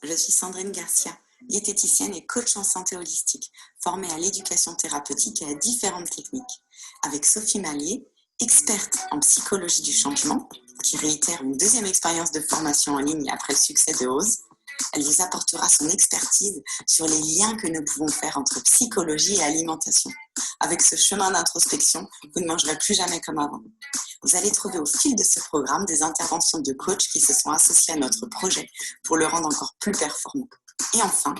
je suis Sandrine Garcia, diététicienne et coach en santé holistique, formée à l'éducation thérapeutique et à différentes techniques. Avec Sophie Mallier, experte en psychologie du changement, qui réitère une deuxième expérience de formation en ligne après le succès de Ose, elle vous apportera son expertise sur les liens que nous pouvons faire entre psychologie et alimentation. Avec ce chemin d'introspection, vous ne mangerez plus jamais comme avant. Vous allez trouver au fil de ce programme des interventions de coachs qui se sont associés à notre projet pour le rendre encore plus performant. Et enfin,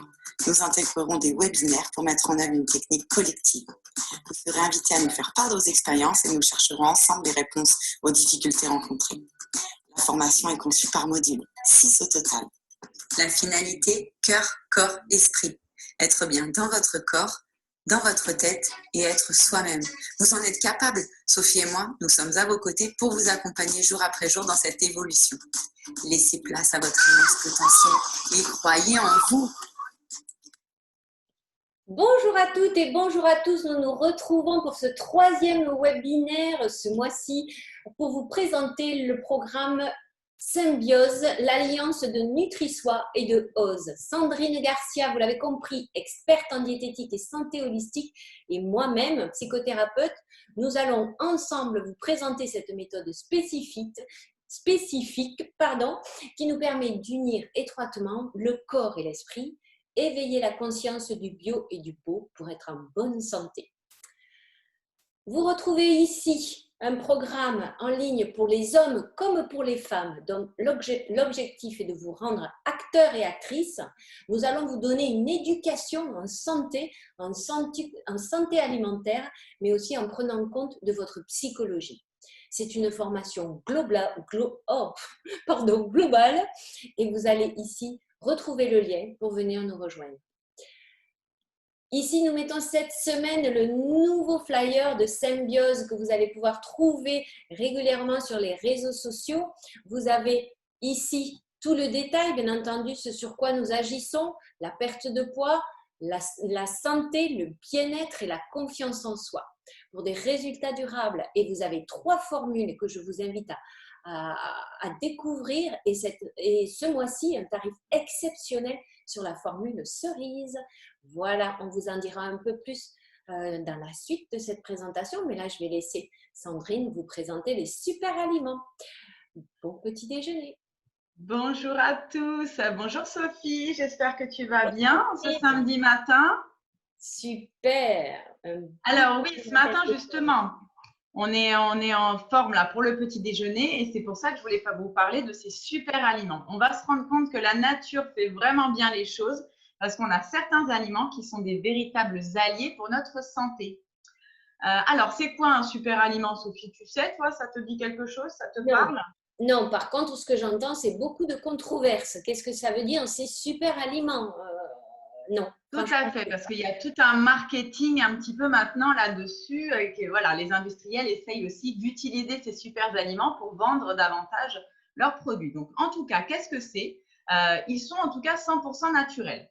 nous intégrerons des webinaires pour mettre en œuvre une technique collective. Vous serez invités à nous faire part de vos expériences et nous chercherons ensemble des réponses aux difficultés rencontrées. La formation est conçue par module, 6 au total. La finalité, cœur, corps, esprit. Être bien dans votre corps, dans votre tête et être soi-même. Vous en êtes capable. Sophie et moi, nous sommes à vos côtés pour vous accompagner jour après jour dans cette évolution. Laissez place à votre immense potentiel et croyez en vous. Bonjour à toutes et bonjour à tous. Nous nous retrouvons pour ce 3e webinaire ce mois-ci pour vous présenter le programme Symbiose, l'alliance de NutriSoi et de Ose. Sandrine Garcia, vous l'avez compris, experte en diététique et santé holistique, et moi-même, psychothérapeute, nous allons ensemble vous présenter cette méthode spécifique, qui nous permet d'unir étroitement le corps et l'esprit, éveiller la conscience du bio et du beau pour être en bonne santé. Vous retrouvez ici un programme en ligne pour les hommes comme pour les femmes. Donc, l'objectif est de vous rendre acteurs et actrices. Nous allons vous donner une éducation en santé alimentaire, mais aussi en prenant compte de votre psychologie. C'est une formation globale et vous allez ici retrouver le lien pour venir nous rejoindre. Ici, nous mettons cette semaine le nouveau flyer de Symbiose que vous allez pouvoir trouver régulièrement sur les réseaux sociaux. Vous avez ici tout le détail, bien entendu, ce sur quoi nous agissons, la perte de poids, la santé, le bien-être et la confiance en soi. Pour des résultats durables, et vous avez 3 formules que je vous invite à découvrir, et ce mois-ci, un tarif exceptionnel sur la formule cerise. Voilà, on vous en dira un peu plus dans la suite de cette présentation, mais là, je vais laisser Sandrine vous présenter les super aliments. Bon petit déjeuner. Bonjour à tous, bonjour Sophie, j'espère que tu vas bien ce samedi matin. Super. Alors oui, ce matin justement, on est en forme là pour le petit déjeuner et c'est pour ça que je voulais vous parler de ces super aliments. On va se rendre compte que la nature fait vraiment bien les choses parce qu'on a certains aliments qui sont des véritables alliés pour notre santé. Alors, c'est quoi un super aliment, Sophie? Tu sais, toi, ça te dit quelque chose? Ça te parle? Non, par contre, ce que j'entends, c'est beaucoup de controverses. Qu'est-ce que ça veut dire, ces super aliments? Non. Tout à fait, parce qu'il y a tout un marketing un petit peu maintenant là-dessus. Voilà, les industriels essayent aussi d'utiliser ces super aliments pour vendre davantage leurs produits. Donc, en tout cas, qu'est-ce que c'est? Ils sont en tout cas 100% naturels.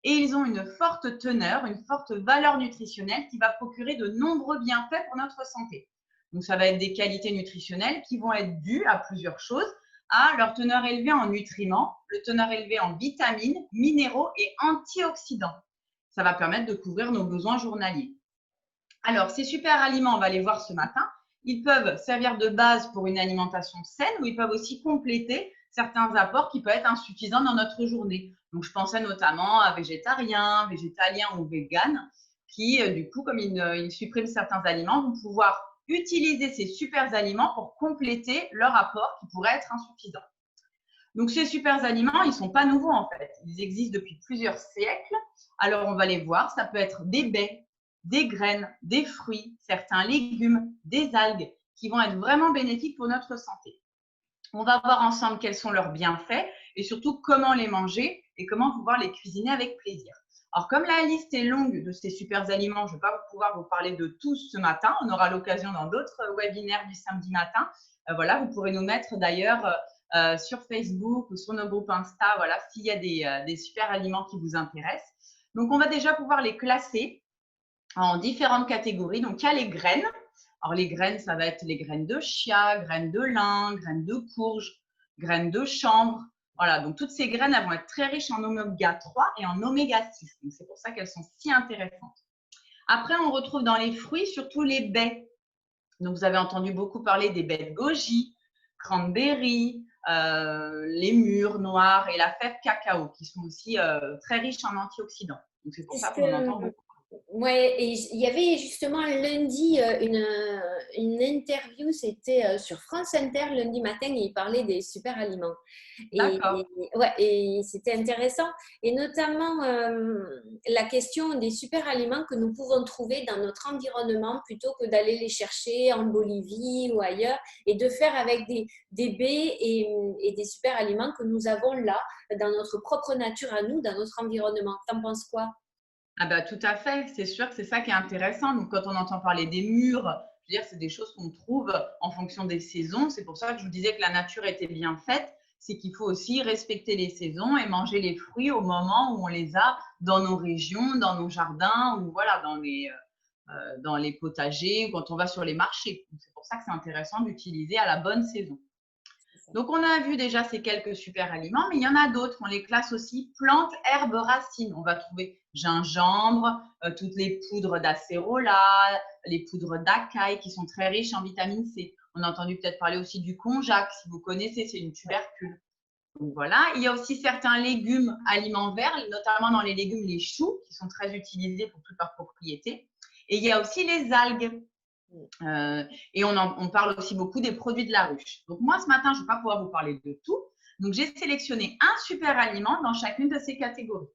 Et ils ont une forte teneur, une forte valeur nutritionnelle qui va procurer de nombreux bienfaits pour notre santé. Donc, ça va être des qualités nutritionnelles qui vont être dues à plusieurs choses, à leur teneur élevée en nutriments, le teneur élevé en vitamines, minéraux et antioxydants. Ça va permettre de couvrir nos besoins journaliers. Alors, ces super aliments, on va les voir ce matin. Ils peuvent servir de base pour une alimentation saine ou ils peuvent aussi compléter certains apports qui peuvent être insuffisants dans notre journée. Donc, je pensais notamment à végétariens, végétaliens ou véganes qui, du coup, comme ils suppriment certains aliments, vont pouvoir utiliser ces super aliments pour compléter leur apport qui pourrait être insuffisant. Donc, ces super aliments, ils ne sont pas nouveaux en fait. Ils existent depuis plusieurs siècles. Alors, on va les voir. Ça peut être des baies, des graines, des fruits, certains légumes, des algues qui vont être vraiment bénéfiques pour notre santé. On va voir ensemble quels sont leurs bienfaits et surtout comment les manger et comment pouvoir les cuisiner avec plaisir. Alors, comme la liste est longue de ces super aliments, je ne vais pas pouvoir vous parler de tous ce matin. On aura l'occasion dans d'autres webinaires du samedi matin. Voilà, vous pourrez nous mettre d'ailleurs sur Facebook ou sur nos groupes Insta, voilà, s'il y a des super aliments qui vous intéressent. Donc, on va déjà pouvoir les classer en différentes catégories. Donc, il y a les graines. Alors, les graines, ça va être les graines de chia, graines de lin, graines de courge, graines de chanvre. Voilà, donc toutes ces graines, elles vont être très riches en oméga 3 et en oméga 6. Donc, c'est pour ça qu'elles sont si intéressantes. Après, on retrouve dans les fruits surtout les baies. Donc, vous avez entendu beaucoup parler des baies de goji, cranberry, les mûres noires et la fève cacao, qui sont aussi très riches en antioxydants. Donc, c'est pour ça qu'on en entend beaucoup. Ouais, et il y avait justement lundi une interview, c'était sur France Inter lundi matin, et il parlait des super aliments. D'accord. Ouais, et c'était intéressant. Et notamment la question des super aliments que nous pouvons trouver dans notre environnement plutôt que d'aller les chercher en Bolivie ou ailleurs, et de faire avec des baies et des super aliments que nous avons là, dans notre propre nature à nous, dans notre environnement. T'en penses quoi? Ah bah, tout à fait, c'est sûr que c'est ça qui est intéressant. Donc, quand on entend parler des mûres, je veux dire, c'est des choses qu'on trouve en fonction des saisons. C'est pour ça que je vous disais que la nature était bien faite. C'est qu'il faut aussi respecter les saisons et manger les fruits au moment où on les a dans nos régions, dans nos jardins ou voilà, dans les potagers ou quand on va sur les marchés. C'est pour ça que c'est intéressant d'utiliser à la bonne saison. Donc, on a vu déjà ces quelques super aliments, mais il y en a d'autres. On les classe aussi plantes, herbes, racines. On va trouver gingembre, toutes les poudres d'acérola, les poudres d'acaille qui sont très riches en vitamine C. On a entendu peut-être parler aussi du konjac, si vous connaissez, c'est une tubercule. Donc voilà, il y a aussi certains légumes aliments verts, notamment dans les légumes, les choux, qui sont très utilisés pour toutes leurs propriétés. Et il y a aussi les algues. Et on parle aussi beaucoup des produits de la ruche. Donc moi, ce matin, je ne vais pas pouvoir vous parler de tout. Donc j'ai sélectionné un super aliment dans chacune de ces catégories.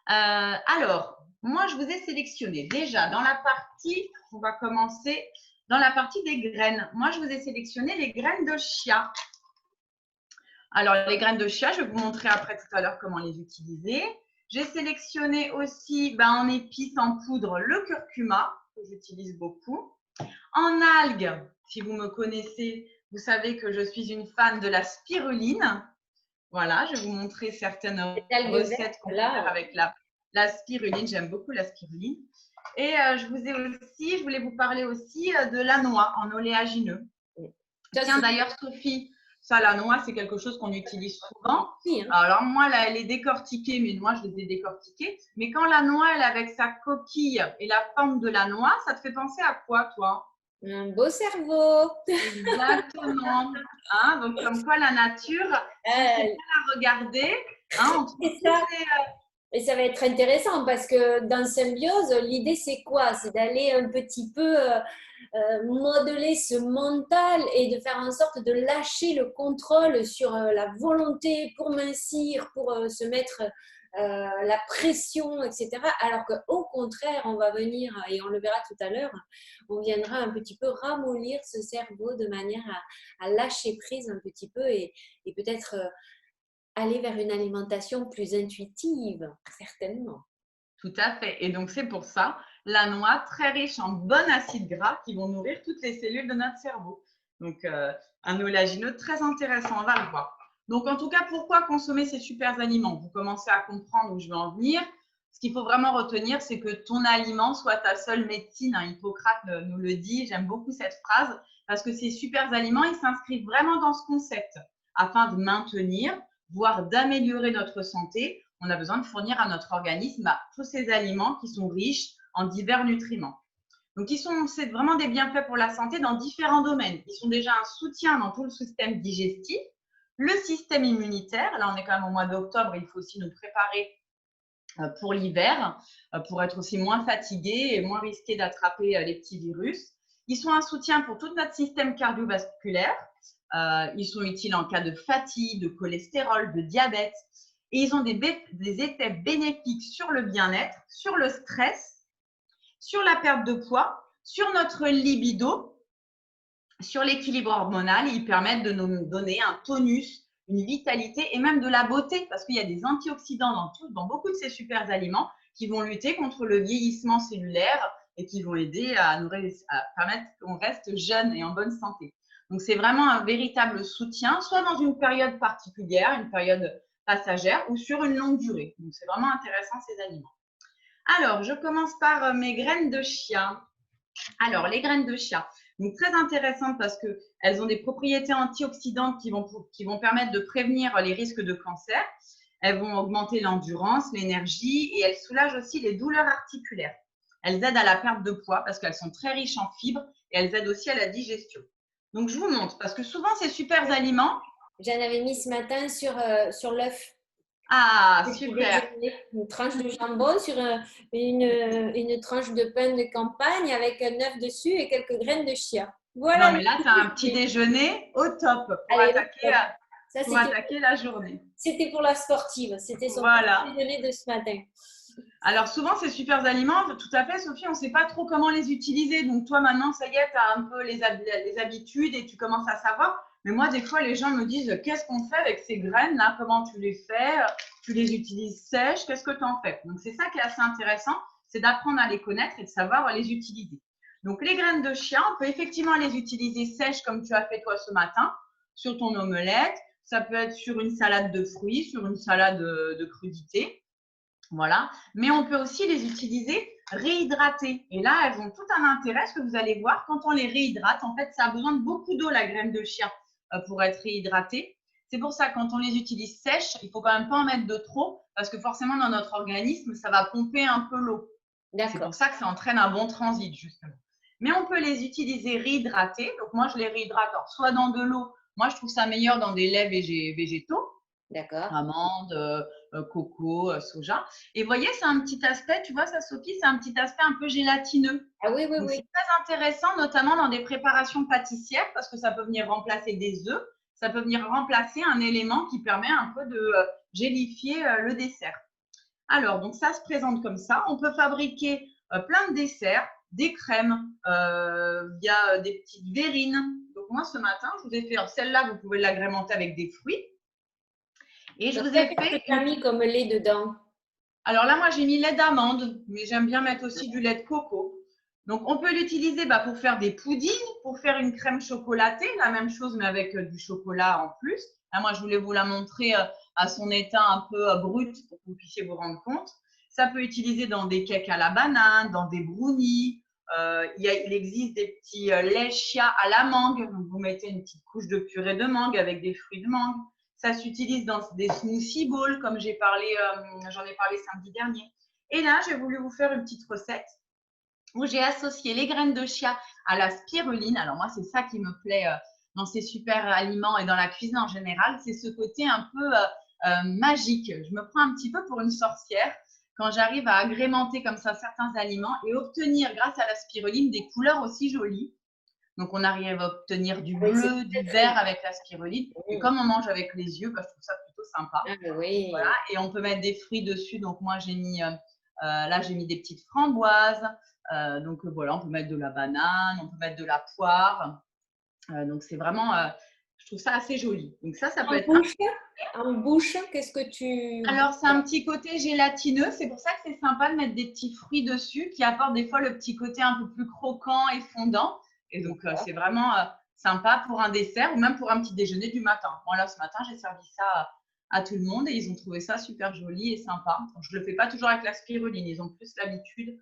Alors, moi, je vous ai sélectionné déjà dans la partie, on va commencer dans la partie des graines. Moi, je vous ai sélectionné les graines de chia. Alors, les graines de chia, je vais vous montrer après tout à l'heure comment les utiliser. J'ai sélectionné aussi en épices en poudre le curcuma, que j'utilise beaucoup. En algues, si vous me connaissez, vous savez que je suis une fan de la spiruline. Voilà, je vais vous montrer certaines recettes qu'on peut faire avec la spiruline. J'aime beaucoup la spiruline. Et je voulais vous parler aussi de la noix en oléagineux. Tiens, d'ailleurs, Sophie, ça, la noix, c'est quelque chose qu'on utilise souvent. Alors, moi, là, elle est décortiquée, mes noix, je les ai décortiquées. Mais quand la noix, elle est avec sa coquille et la forme de la noix, ça te fait penser à quoi, toi? Un beau cerveau. Exactement. Hein, donc, comme quoi la nature, c'est bien à regarder. Hein, on trouve Et ça va être intéressant parce que dans Symbiose, l'idée, c'est quoi? C'est d'aller un petit peu modeler ce mental et de faire en sorte de lâcher le contrôle sur la volonté pour mincir, pour se mettre la pression, etc. Alors qu'au contraire, on va venir, et on le verra tout à l'heure, on viendra un petit peu ramollir ce cerveau de manière à lâcher prise un petit peu et peut-être aller vers une alimentation plus intuitive, certainement. Tout à fait. Et donc, c'est pour ça, la noix, très riche en bons acides gras qui vont nourrir toutes les cellules de notre cerveau. Donc, un oléagineux très intéressant, on va le voir. Donc, en tout cas, pourquoi consommer ces super aliments? Vous commencez à comprendre où je veux en venir. Ce qu'il faut vraiment retenir, c'est que ton aliment soit ta seule médecine. Hippocrate nous le dit, j'aime beaucoup cette phrase, parce que ces super aliments, ils s'inscrivent vraiment dans ce concept. Afin de maintenir, voire d'améliorer notre santé, on a besoin de fournir à notre organisme tous ces aliments qui sont riches en divers nutriments. Donc, c'est vraiment des bienfaits pour la santé dans différents domaines. Ils sont déjà un soutien dans tout le système digestif, le système immunitaire. Là, on est quand même au mois d'octobre, il faut aussi nous préparer pour l'hiver, pour être aussi moins fatigué et moins risqué d'attraper les petits virus. Ils sont un soutien pour tout notre système cardiovasculaire. Ils sont utiles en cas de fatigue, de cholestérol, de diabète. Et ils ont des effets bénéfiques sur le bien-être, sur le stress, sur la perte de poids, sur notre libido, sur l'équilibre hormonal. Ils permettent de nous donner un tonus, une vitalité et même de la beauté parce qu'il y a des antioxydants dans beaucoup de ces super aliments qui vont lutter contre le vieillissement cellulaire et qui vont aider à permettre qu'on reste jeune et en bonne santé. Donc, c'est vraiment un véritable soutien, soit dans une période particulière, une période passagère ou sur une longue durée. Donc, c'est vraiment intéressant ces aliments. Alors, je commence par mes graines de chia. Alors, les graines de chia. Donc, très intéressantes parce qu'elles ont des propriétés antioxydantes qui vont permettre de prévenir les risques de cancer. Elles vont augmenter l'endurance, l'énergie et elles soulagent aussi les douleurs articulaires. Elles aident à la perte de poids parce qu'elles sont très riches en fibres et elles aident aussi à la digestion. Donc, je vous montre parce que souvent, ces super aliments… J'en avais mis ce matin sur l'œuf. Ah, super! Une tranche de jambon sur une tranche de pain de campagne avec un œuf dessus et quelques graines de chia. Voilà. Non, mais là, tu as un petit déjeuner au top pour attaquer la journée. C'était pour la sportive. C'était son Voilà. petit déjeuner de ce matin. Alors, souvent, ces super aliments, tout à fait, Sophie, on ne sait pas trop comment les utiliser. Donc, toi, maintenant, ça y est, tu as un peu les habitudes et tu commences à savoir. Mais moi, des fois, les gens me disent, qu'est-ce qu'on fait avec ces graines-là? Comment tu les fais? Tu les utilises sèches? Qu'est-ce que tu en fais? Donc, c'est ça qui est assez intéressant, c'est d'apprendre à les connaître et de savoir les utiliser. Donc, les graines de chia, on peut effectivement les utiliser sèches comme tu as fait toi ce matin, sur ton omelette. Ça peut être sur une salade de fruits, sur une salade de crudités. Voilà. Mais on peut aussi les utiliser réhydratées. Et là, elles ont tout un intérêt, ce que vous allez voir. Quand on les réhydrate, en fait, ça a besoin de beaucoup d'eau, la graine de chia, pour être réhydratée. C'est pour ça, quand on les utilise sèches, il ne faut quand même pas en mettre de trop, parce que forcément, dans notre organisme, ça va pomper un peu l'eau. C'est pour ça que ça entraîne un bon transit, justement. Mais on peut les utiliser réhydratées. Donc, moi, je les réhydrate soit dans de l'eau. Moi, je trouve ça meilleur dans des laits végétaux. D'accord. Amandes, coco, soja. Et vous voyez, c'est un petit aspect, tu vois ça, Sophie, c'est un petit aspect un peu gélatineux. Ah oui, oui, donc, oui. c'est très intéressant, notamment dans des préparations pâtissières, parce que ça peut venir remplacer des œufs, ça peut venir remplacer un élément qui permet un peu de gélifier le dessert. Alors, donc ça se présente comme ça. On peut fabriquer plein de desserts, des crèmes, via des petites verrines. Donc, moi, ce matin, je vous ai fait, celle-là, vous pouvez l'agrémenter avec des fruits. Et je vous ai fait… Qu'est-ce que tu as mis comme lait dedans? Alors là, moi, j'ai mis lait d'amande, mais j'aime bien mettre aussi du lait de coco. Donc, on peut l'utiliser pour faire des puddings, pour faire une crème chocolatée, la même chose, mais avec du chocolat en plus. Là, moi, je voulais vous la montrer à son état un peu brut pour que vous puissiez vous rendre compte. Ça peut utiliser dans des cakes à la banane, dans des brownies. Il existe des petits laits chia à la mangue. Donc, vous mettez une petite couche de purée de mangue avec des fruits de mangue. Ça s'utilise dans des smoothie bowls, comme j'en ai parlé samedi dernier. Et là, j'ai voulu vous faire une petite recette où j'ai associé les graines de chia à la spiruline. Alors moi, c'est ça qui me plaît dans ces super aliments et dans la cuisine en général. C'est ce côté un peu magique. Je me prends un petit peu pour une sorcière quand j'arrive à agrémenter comme ça certains aliments et obtenir, grâce à la spiruline, des couleurs aussi jolies. Donc, on arrive à obtenir du bleu, du vert avec la spiruline. Et comme on mange avec les yeux, je trouve ça plutôt sympa. Oui. Voilà. Et on peut mettre des fruits dessus. Donc, moi, j'ai mis, là, j'ai mis des petites framboises. Donc, voilà, on peut mettre de la banane, on peut mettre de la poire. Donc, c'est vraiment, je trouve ça assez joli. Donc, ça peut être… En bouche, qu'est-ce que tu… Alors, c'est un petit côté gélatineux. C'est pour ça que c'est sympa de mettre des petits fruits dessus qui apportent des fois le petit côté un peu plus croquant et fondant. Et donc, c'est vraiment sympa pour un dessert ou même pour un petit déjeuner du matin. Moi, là, ce matin, j'ai servi ça à tout le monde et ils ont trouvé ça super joli et sympa. Donc, je ne le fais pas toujours avec la spiruline. Ils ont plus l'habitude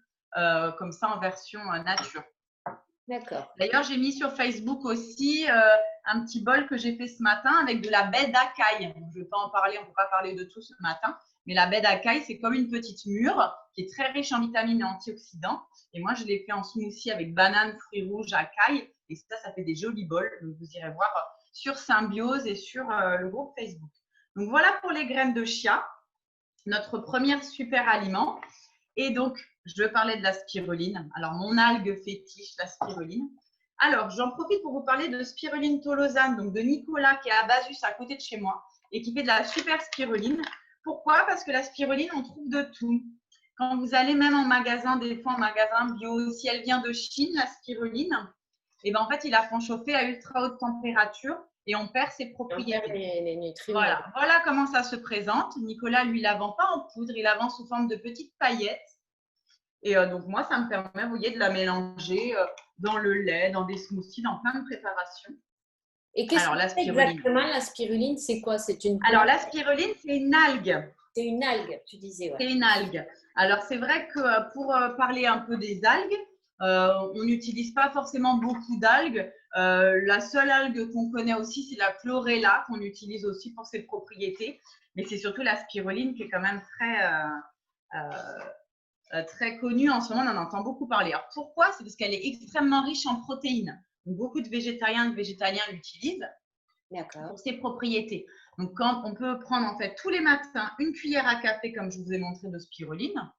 comme ça en version nature. D'accord. D'ailleurs, j'ai mis sur Facebook aussi un petit bol que j'ai fait ce matin avec de la baie d'acaille. Je ne vais pas en parler, on ne peut pas parler de tout ce matin. Mais la baie d'acaille, c'est comme une petite mûre qui est très riche en vitamines et antioxydants. Et moi, je l'ai fait en smoothie avec banane, fruits rouges, acaille. Et ça fait des jolis bols. Donc, vous irez voir sur Symbiose et sur le groupe Facebook. Donc, voilà pour les graines de chia, notre premier super aliment. Et donc, je vais parler de la spiruline. Alors, mon algue fétiche, la spiruline. Alors, j'en profite pour vous parler de spiruline tolosane, donc de Nicolas qui est à Basus à côté de chez moi et qui fait de la super spiruline. Pourquoi? Parce que la spiruline, on trouve de tout. Quand vous allez même en magasin, des fois en magasin bio, si elle vient de Chine, la spiruline, et ben en fait, ils la font chauffer à ultra haute température et on perd ses propriétés. On perd les nutriments. Voilà comment ça se présente. Nicolas, lui, il la vend pas en poudre, il la vend sous forme de petites paillettes. Et donc, moi, ça me permet, vous voyez, de la mélanger dans le lait, dans des smoothies, dans plein de préparations. Et qu'est-ce que c'est exactement la spiruline? C'est quoi? C'est une… Alors, la spiruline, c'est une algue. C'est une algue, tu disais. Ouais. C'est une algue. Alors, c'est vrai que pour parler un peu des algues, On n'utilise pas forcément beaucoup d'algues. La seule algue qu'on connaît aussi, c'est la chlorella, qu'on utilise aussi pour ses propriétés. Mais c'est surtout la spiruline qui est quand même très connue en ce moment. On en entend beaucoup parler. Alors pourquoi? C'est parce qu'elle est extrêmement riche en protéines. Donc, beaucoup de végétariens et de végétaliens l'utilisent pour ses propriétés. Donc, quand on peut prendre en fait tous les matins une cuillère à café, comme je vous ai montré, de spiruline,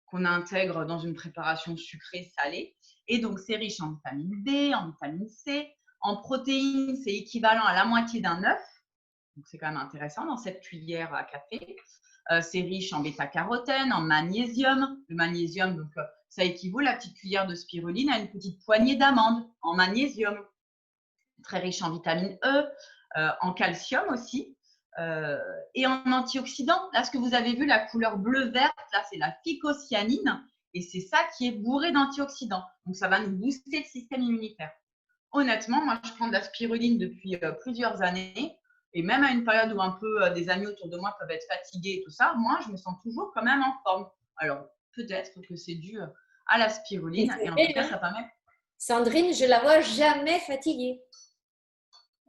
qu'on intègre dans une préparation sucrée salée. Et donc, c'est riche en vitamine D, en vitamine C, en protéines, c'est équivalent à la moitié d'un œuf. Donc, c'est quand même intéressant dans cette cuillère à café. C'est riche en bêta-carotène, en magnésium. Le magnésium, donc, ça équivaut, la petite cuillère de spiruline, à une petite poignée d'amandes en magnésium. Très riche en vitamine E, en calcium aussi. Et en antioxydants, là, ce que vous avez vu, la couleur bleu-verte, là, c'est la phycocyanine. Et c'est ça qui est bourré d'antioxydants. Donc, ça va nous booster le système immunitaire. Honnêtement, moi, je prends de la spiruline depuis plusieurs années. Et même à une période où un peu des amis autour de moi peuvent être fatigués et tout ça, moi, je me sens toujours quand même en forme. Alors, peut-être que c'est dû à la spiruline. Et en tout cas, ça permet… Sandrine, je la vois jamais fatiguée.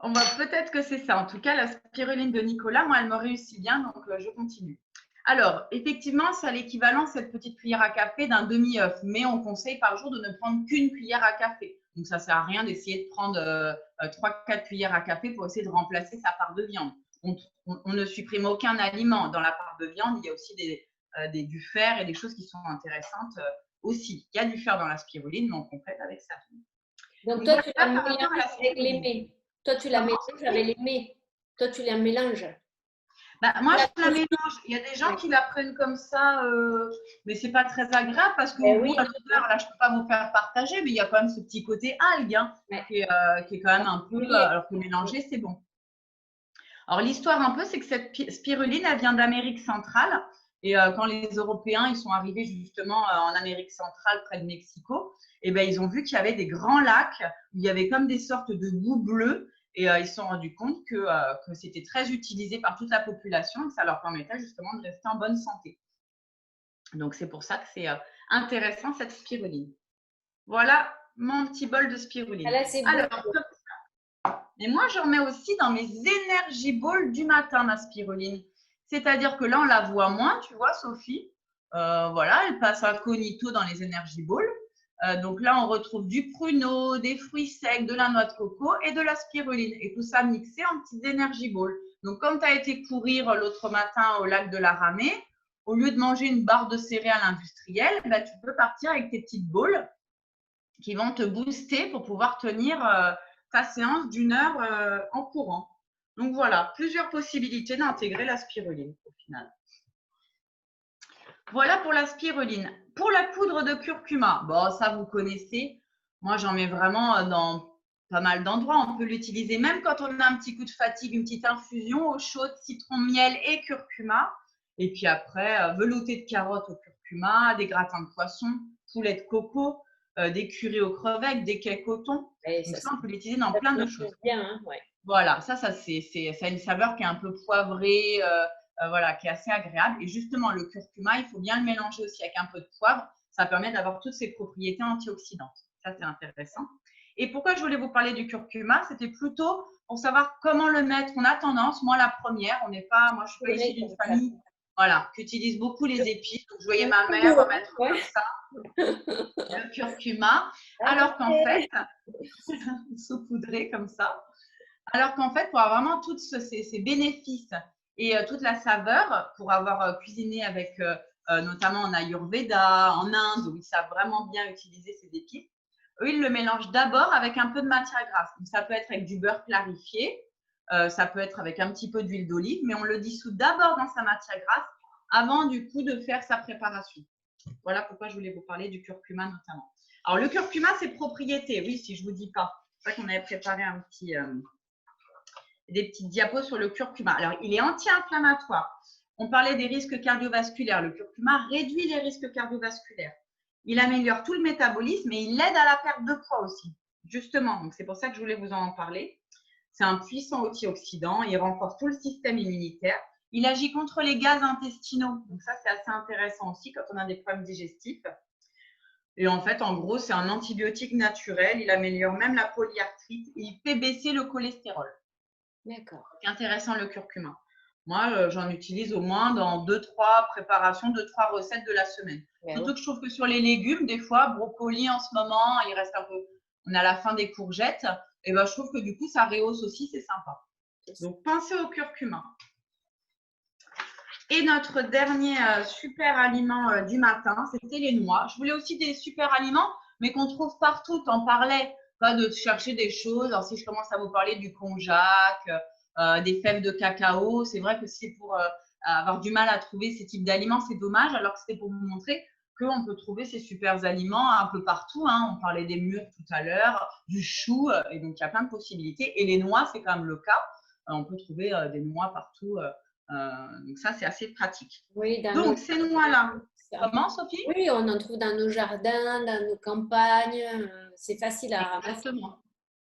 Peut-être que c'est ça. En tout cas, la spiruline de Nicolas, moi, elle me réussit bien, donc je continue. Alors, effectivement, c'est à l'équivalent, cette petite cuillère à café, d'un demi-œuf. Mais on conseille par jour de ne prendre qu'une cuillère à café. Donc, ça ne sert à rien d'essayer de prendre 3-4 cuillères à café pour essayer de remplacer sa part de viande. On ne supprime aucun aliment. Dans la part de viande, il y a aussi du fer et des choses qui sont intéressantes aussi. Il y a du fer dans la spiruline, mais on complète avec ça. Donc, toi, tu la mélanges avec les mets. Toi, tu la mélanges avec les mets. Toi, tu la mélanges. Moi, je la mélange. Il y a des gens qui la prennent comme ça, mais ce n'est pas très agréable parce que là, je ne peux pas vous faire partager, mais il y a quand même ce petit côté algue qui est quand même un peu… alors que mélanger, c'est bon. Alors, l'histoire un peu, c'est que cette spiruline, elle vient d'Amérique centrale. Et quand les Européens ils sont arrivés justement en Amérique centrale, près de Mexico, et ben, ils ont vu qu'il y avait des grands lacs où il y avait comme des sortes de boue bleue. Et ils se sont rendus compte que c'était très utilisé par toute la population et que ça leur permettait justement de rester en bonne santé. Donc, c'est pour ça que c'est intéressant, cette spiruline. Voilà mon petit bol de spiruline. Mais moi, j'en mets aussi dans mes energy balls du matin, ma spiruline. C'est-à-dire que là, on la voit moins, tu vois, Sophie. Voilà, elle passe incognito dans les energy balls. Donc là, on retrouve du pruneau, des fruits secs, de la noix de coco et de la spiruline. Et tout ça mixé en petites energy balls. Donc, comme tu as été courir l'autre matin au lac de la Ramée, au lieu de manger une barre de céréales industrielle, bah, tu peux partir avec tes petites balls qui vont te booster pour pouvoir tenir ta séance d'1 heure en courant. Donc, voilà, plusieurs possibilités d'intégrer la spiruline au final. Voilà pour la spiruline. Pour la poudre de curcuma, bon, ça vous connaissez. Moi, j'en mets vraiment dans pas mal d'endroits. On peut l'utiliser même quand on a un petit coup de fatigue, une petite infusion eau chaude, citron, miel et curcuma. Et puis après, velouté de carottes au curcuma, des gratins de poisson, poulet de coco, des currys aux crevettes, des cakes au thon. Donc ça, on peut l'utiliser dans plein de choses. Bien, hein, ouais. Voilà, ça a une saveur qui est un peu poivrée, voilà, qui est assez agréable. Et justement, le curcuma, il faut bien le mélanger aussi avec un peu de poivre. Ça permet d'avoir toutes ses propriétés antioxydantes. Ça, c'est intéressant. Et pourquoi je voulais vous parler du curcuma? C'était plutôt pour savoir comment le mettre. On a tendance, moi la première, moi je suis pas issue d'une famille qui utilise beaucoup les épices. Donc, je voyais ma mère mettre comme ça le curcuma, alors qu'en fait, saupoudré comme ça. Alors qu'en fait, pour avoir vraiment tous ces bénéfices et toute la saveur, pour avoir cuisiné avec notamment en Ayurveda, en Inde, où ils savent vraiment bien utiliser ces épices, eux, ils le mélangent d'abord avec un peu de matière grasse. Donc, ça peut être avec du beurre clarifié, ça peut être avec un petit peu d'huile d'olive, mais on le dissout d'abord dans sa matière grasse avant du coup de faire sa préparation. Voilà pourquoi je voulais vous parler du curcuma notamment. Alors, le curcuma, ses propriétés, oui, si je ne vous dis pas. C'est vrai qu'on avait préparé des petites diapos sur le curcuma. Alors, il est anti-inflammatoire. On parlait des risques cardiovasculaires. Le curcuma réduit les risques cardiovasculaires. Il améliore tout le métabolisme et il aide à la perte de poids aussi. Justement, donc c'est pour ça que je voulais vous en parler. C'est un puissant antioxydant. Il renforce tout le système immunitaire. Il agit contre les gaz intestinaux. Donc ça, c'est assez intéressant aussi quand on a des problèmes digestifs. Et en fait, en gros, c'est un antibiotique naturel. Il améliore même la polyarthrite et il fait baisser le cholestérol. D'accord. C'est intéressant le curcuma. Moi, j'en utilise au moins dans 2-3 préparations, 2-3 recettes de la semaine. Ben Surtout oui. que je trouve que sur les légumes, des fois, brocoli en ce moment, il reste un peu, on est à la fin des courgettes, et ben je trouve que du coup, ça rehausse aussi, c'est sympa. Donc, pensez au curcuma. Et notre dernier super aliment du matin, c'était les noix. Je voulais aussi des super aliments, mais qu'on trouve partout. T'en parlais, pas de chercher des choses. Alors, si je commence à vous parler du konjac, des fèves de cacao, c'est vrai que c'est pour avoir du mal à trouver ces types d'aliments, c'est dommage. Alors que c'était pour vous montrer qu'on peut trouver ces super aliments un peu partout. Hein. On parlait des mûres tout à l'heure, du chou, et donc il y a plein de possibilités. Et les noix, c'est quand même le cas. On peut trouver des noix partout. Donc ça, c'est assez pratique. Oui, donc, ces noix-là, comment, Sophie? Oui, on en trouve dans nos jardins, dans nos campagnes. C'est facile à ramasser. Exactement.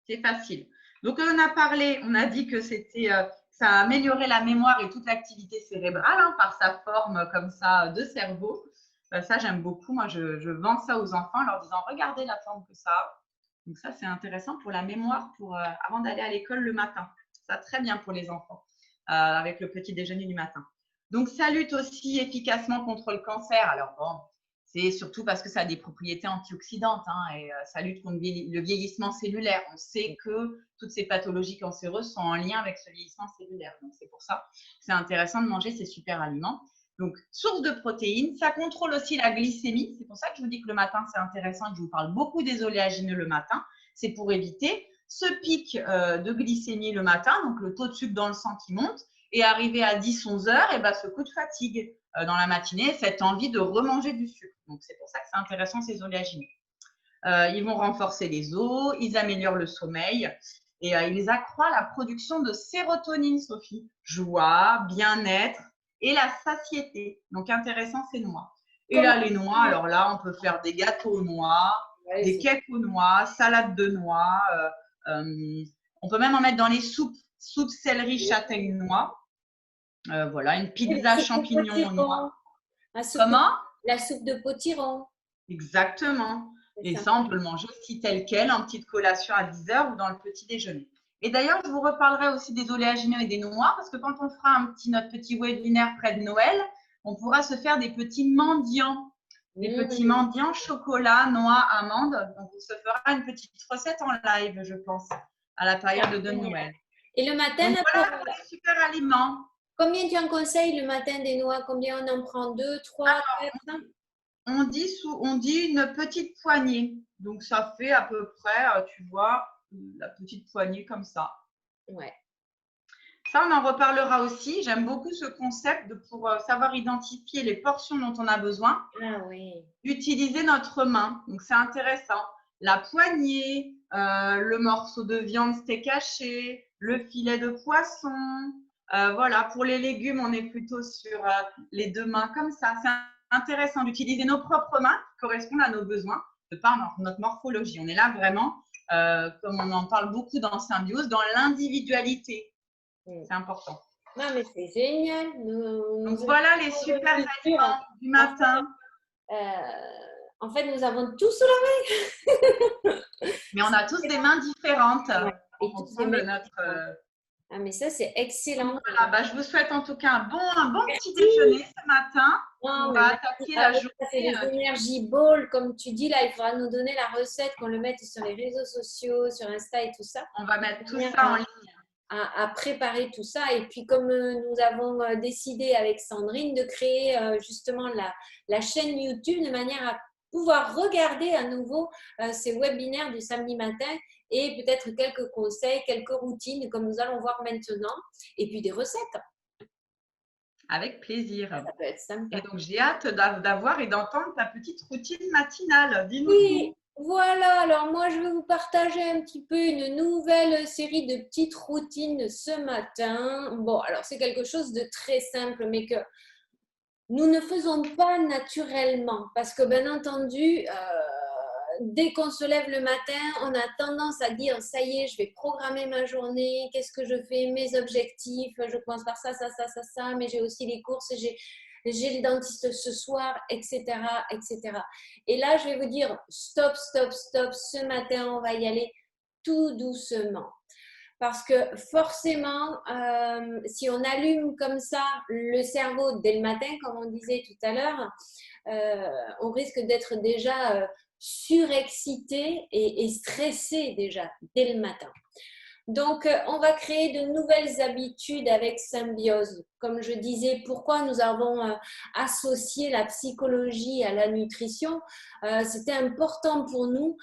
C'est facile. Donc, on a parlé, on a dit que c'était, ça a amélioré la mémoire et toute l'activité cérébrale hein, par sa forme comme ça de cerveau. Ça, j'aime beaucoup. Moi, je vends ça aux enfants en leur disant, regardez la forme que ça a. Donc, ça, c'est intéressant pour la mémoire pour, avant d'aller à l'école le matin. Ça, très bien pour les enfants. Avec le petit déjeuner du matin. Donc, ça lutte aussi efficacement contre le cancer. Alors, bon, c'est surtout parce que ça a des propriétés antioxydantes hein, et ça lutte contre le vieillissement cellulaire. On sait que toutes ces pathologies cancéreuses sont en lien avec ce vieillissement cellulaire. Donc, c'est pour ça que c'est intéressant de manger ces super aliments. Donc, source de protéines, ça contrôle aussi la glycémie. C'est pour ça que je vous dis que le matin, c'est intéressant et que je vous parle beaucoup des oléagineux le matin. C'est pour éviter ce pic de glycémie le matin, donc le taux de sucre dans le sang qui monte, et arrivé à 10-11 heures, et ben, ce coup de fatigue dans la matinée, cette envie de remanger du sucre. Donc, c'est pour ça que c'est intéressant ces oléagineux. Ils vont renforcer les os, ils améliorent le sommeil et ils accroissent la production de sérotonine, Sophie. Joie, bien-être et la satiété. Donc, intéressant ces noix. Et là, les noix, alors là, on peut faire des gâteaux aux noix, des cakes aux noix, salade de noix, on peut même en mettre dans les soupes, soupe céleri châtaigne noix. Voilà, une pizza champignons aux noix. Comment? La soupe de potiron. Exactement. Et ça, on peut le manger aussi tel quel, en petite collation à 10 heures ou dans le petit déjeuner. Et d'ailleurs, je vous reparlerai aussi des oléagineux et des noix, parce que quand on fera notre petit webinaire près de Noël, on pourra se faire des petits mendiants. Des petits mendiants chocolat, noix, amandes. Donc, on se fera une petite recette en live, je pense, à la période de Noël. Et le matin, donc, voilà pour les super aliments. Combien tu en conseilles le matin des noix? Combien on en prend? 2, 3, 4? On dit une petite poignée. Donc, ça fait à peu près, tu vois, la petite poignée comme ça. Ouais. Ça, on en reparlera aussi. J'aime beaucoup ce concept pour savoir identifier les portions dont on a besoin. Ah oui. Utiliser notre main. Donc, c'est intéressant. La poignée, le morceau de viande steak haché, le filet de poisson. Voilà, pour les légumes, on est plutôt sur les deux mains comme ça. C'est intéressant d'utiliser nos propres mains qui correspondent à nos besoins de par notre morphologie. On est là vraiment, comme on en parle beaucoup dans Symbiose, dans l'individualité. C'est important. Non, mais c'est génial. Donc, voilà les super aliments du matin. En fait, nous avons tous sous la main. Mais on a tous des mains différentes. Ouais. Et en fonction de notre… Ah, mais ça, c'est excellent. Voilà, bah, je vous souhaite en tout cas un bon petit déjeuner ce matin. On va attaquer la journée. C'est les Energy Balls, comme tu dis, là, il faudra nous donner la recette, qu'on le mette sur les réseaux sociaux, sur Insta et tout ça. On va mettre tout ça en ligne. À préparer tout ça. Et puis, comme nous avons décidé avec Sandrine de créer justement la chaîne YouTube de manière à pouvoir regarder à nouveau ces webinaires du samedi matin et peut-être quelques conseils, quelques routines comme nous allons voir maintenant et puis des recettes. Avec plaisir. Ça peut être sympa. Et donc, j'ai hâte d'avoir et d'entendre ta petite routine matinale. Dis-nous. Oui. Voilà, alors moi je vais vous partager un petit peu une nouvelle série de petites routines ce matin. Bon, alors c'est quelque chose de très simple, mais que nous ne faisons pas naturellement. Parce que bien entendu, dès qu'on se lève le matin, on a tendance à dire, ça y est, je vais programmer ma journée, qu'est-ce que je fais, mes objectifs, je commence par ça, mais j'ai aussi les courses, j'ai le dentiste ce soir, etc., etc. Et là, je vais vous dire, stop, stop, stop, ce matin, on va y aller tout doucement. Parce que forcément, si on allume comme ça le cerveau dès le matin, comme on disait tout à l'heure, on risque d'être déjà surexcité et stressé déjà dès le matin. Donc, on va créer de nouvelles habitudes avec Symbiose. Comme je disais, pourquoi nous avons associé la psychologie à la nutrition, c'était important pour nous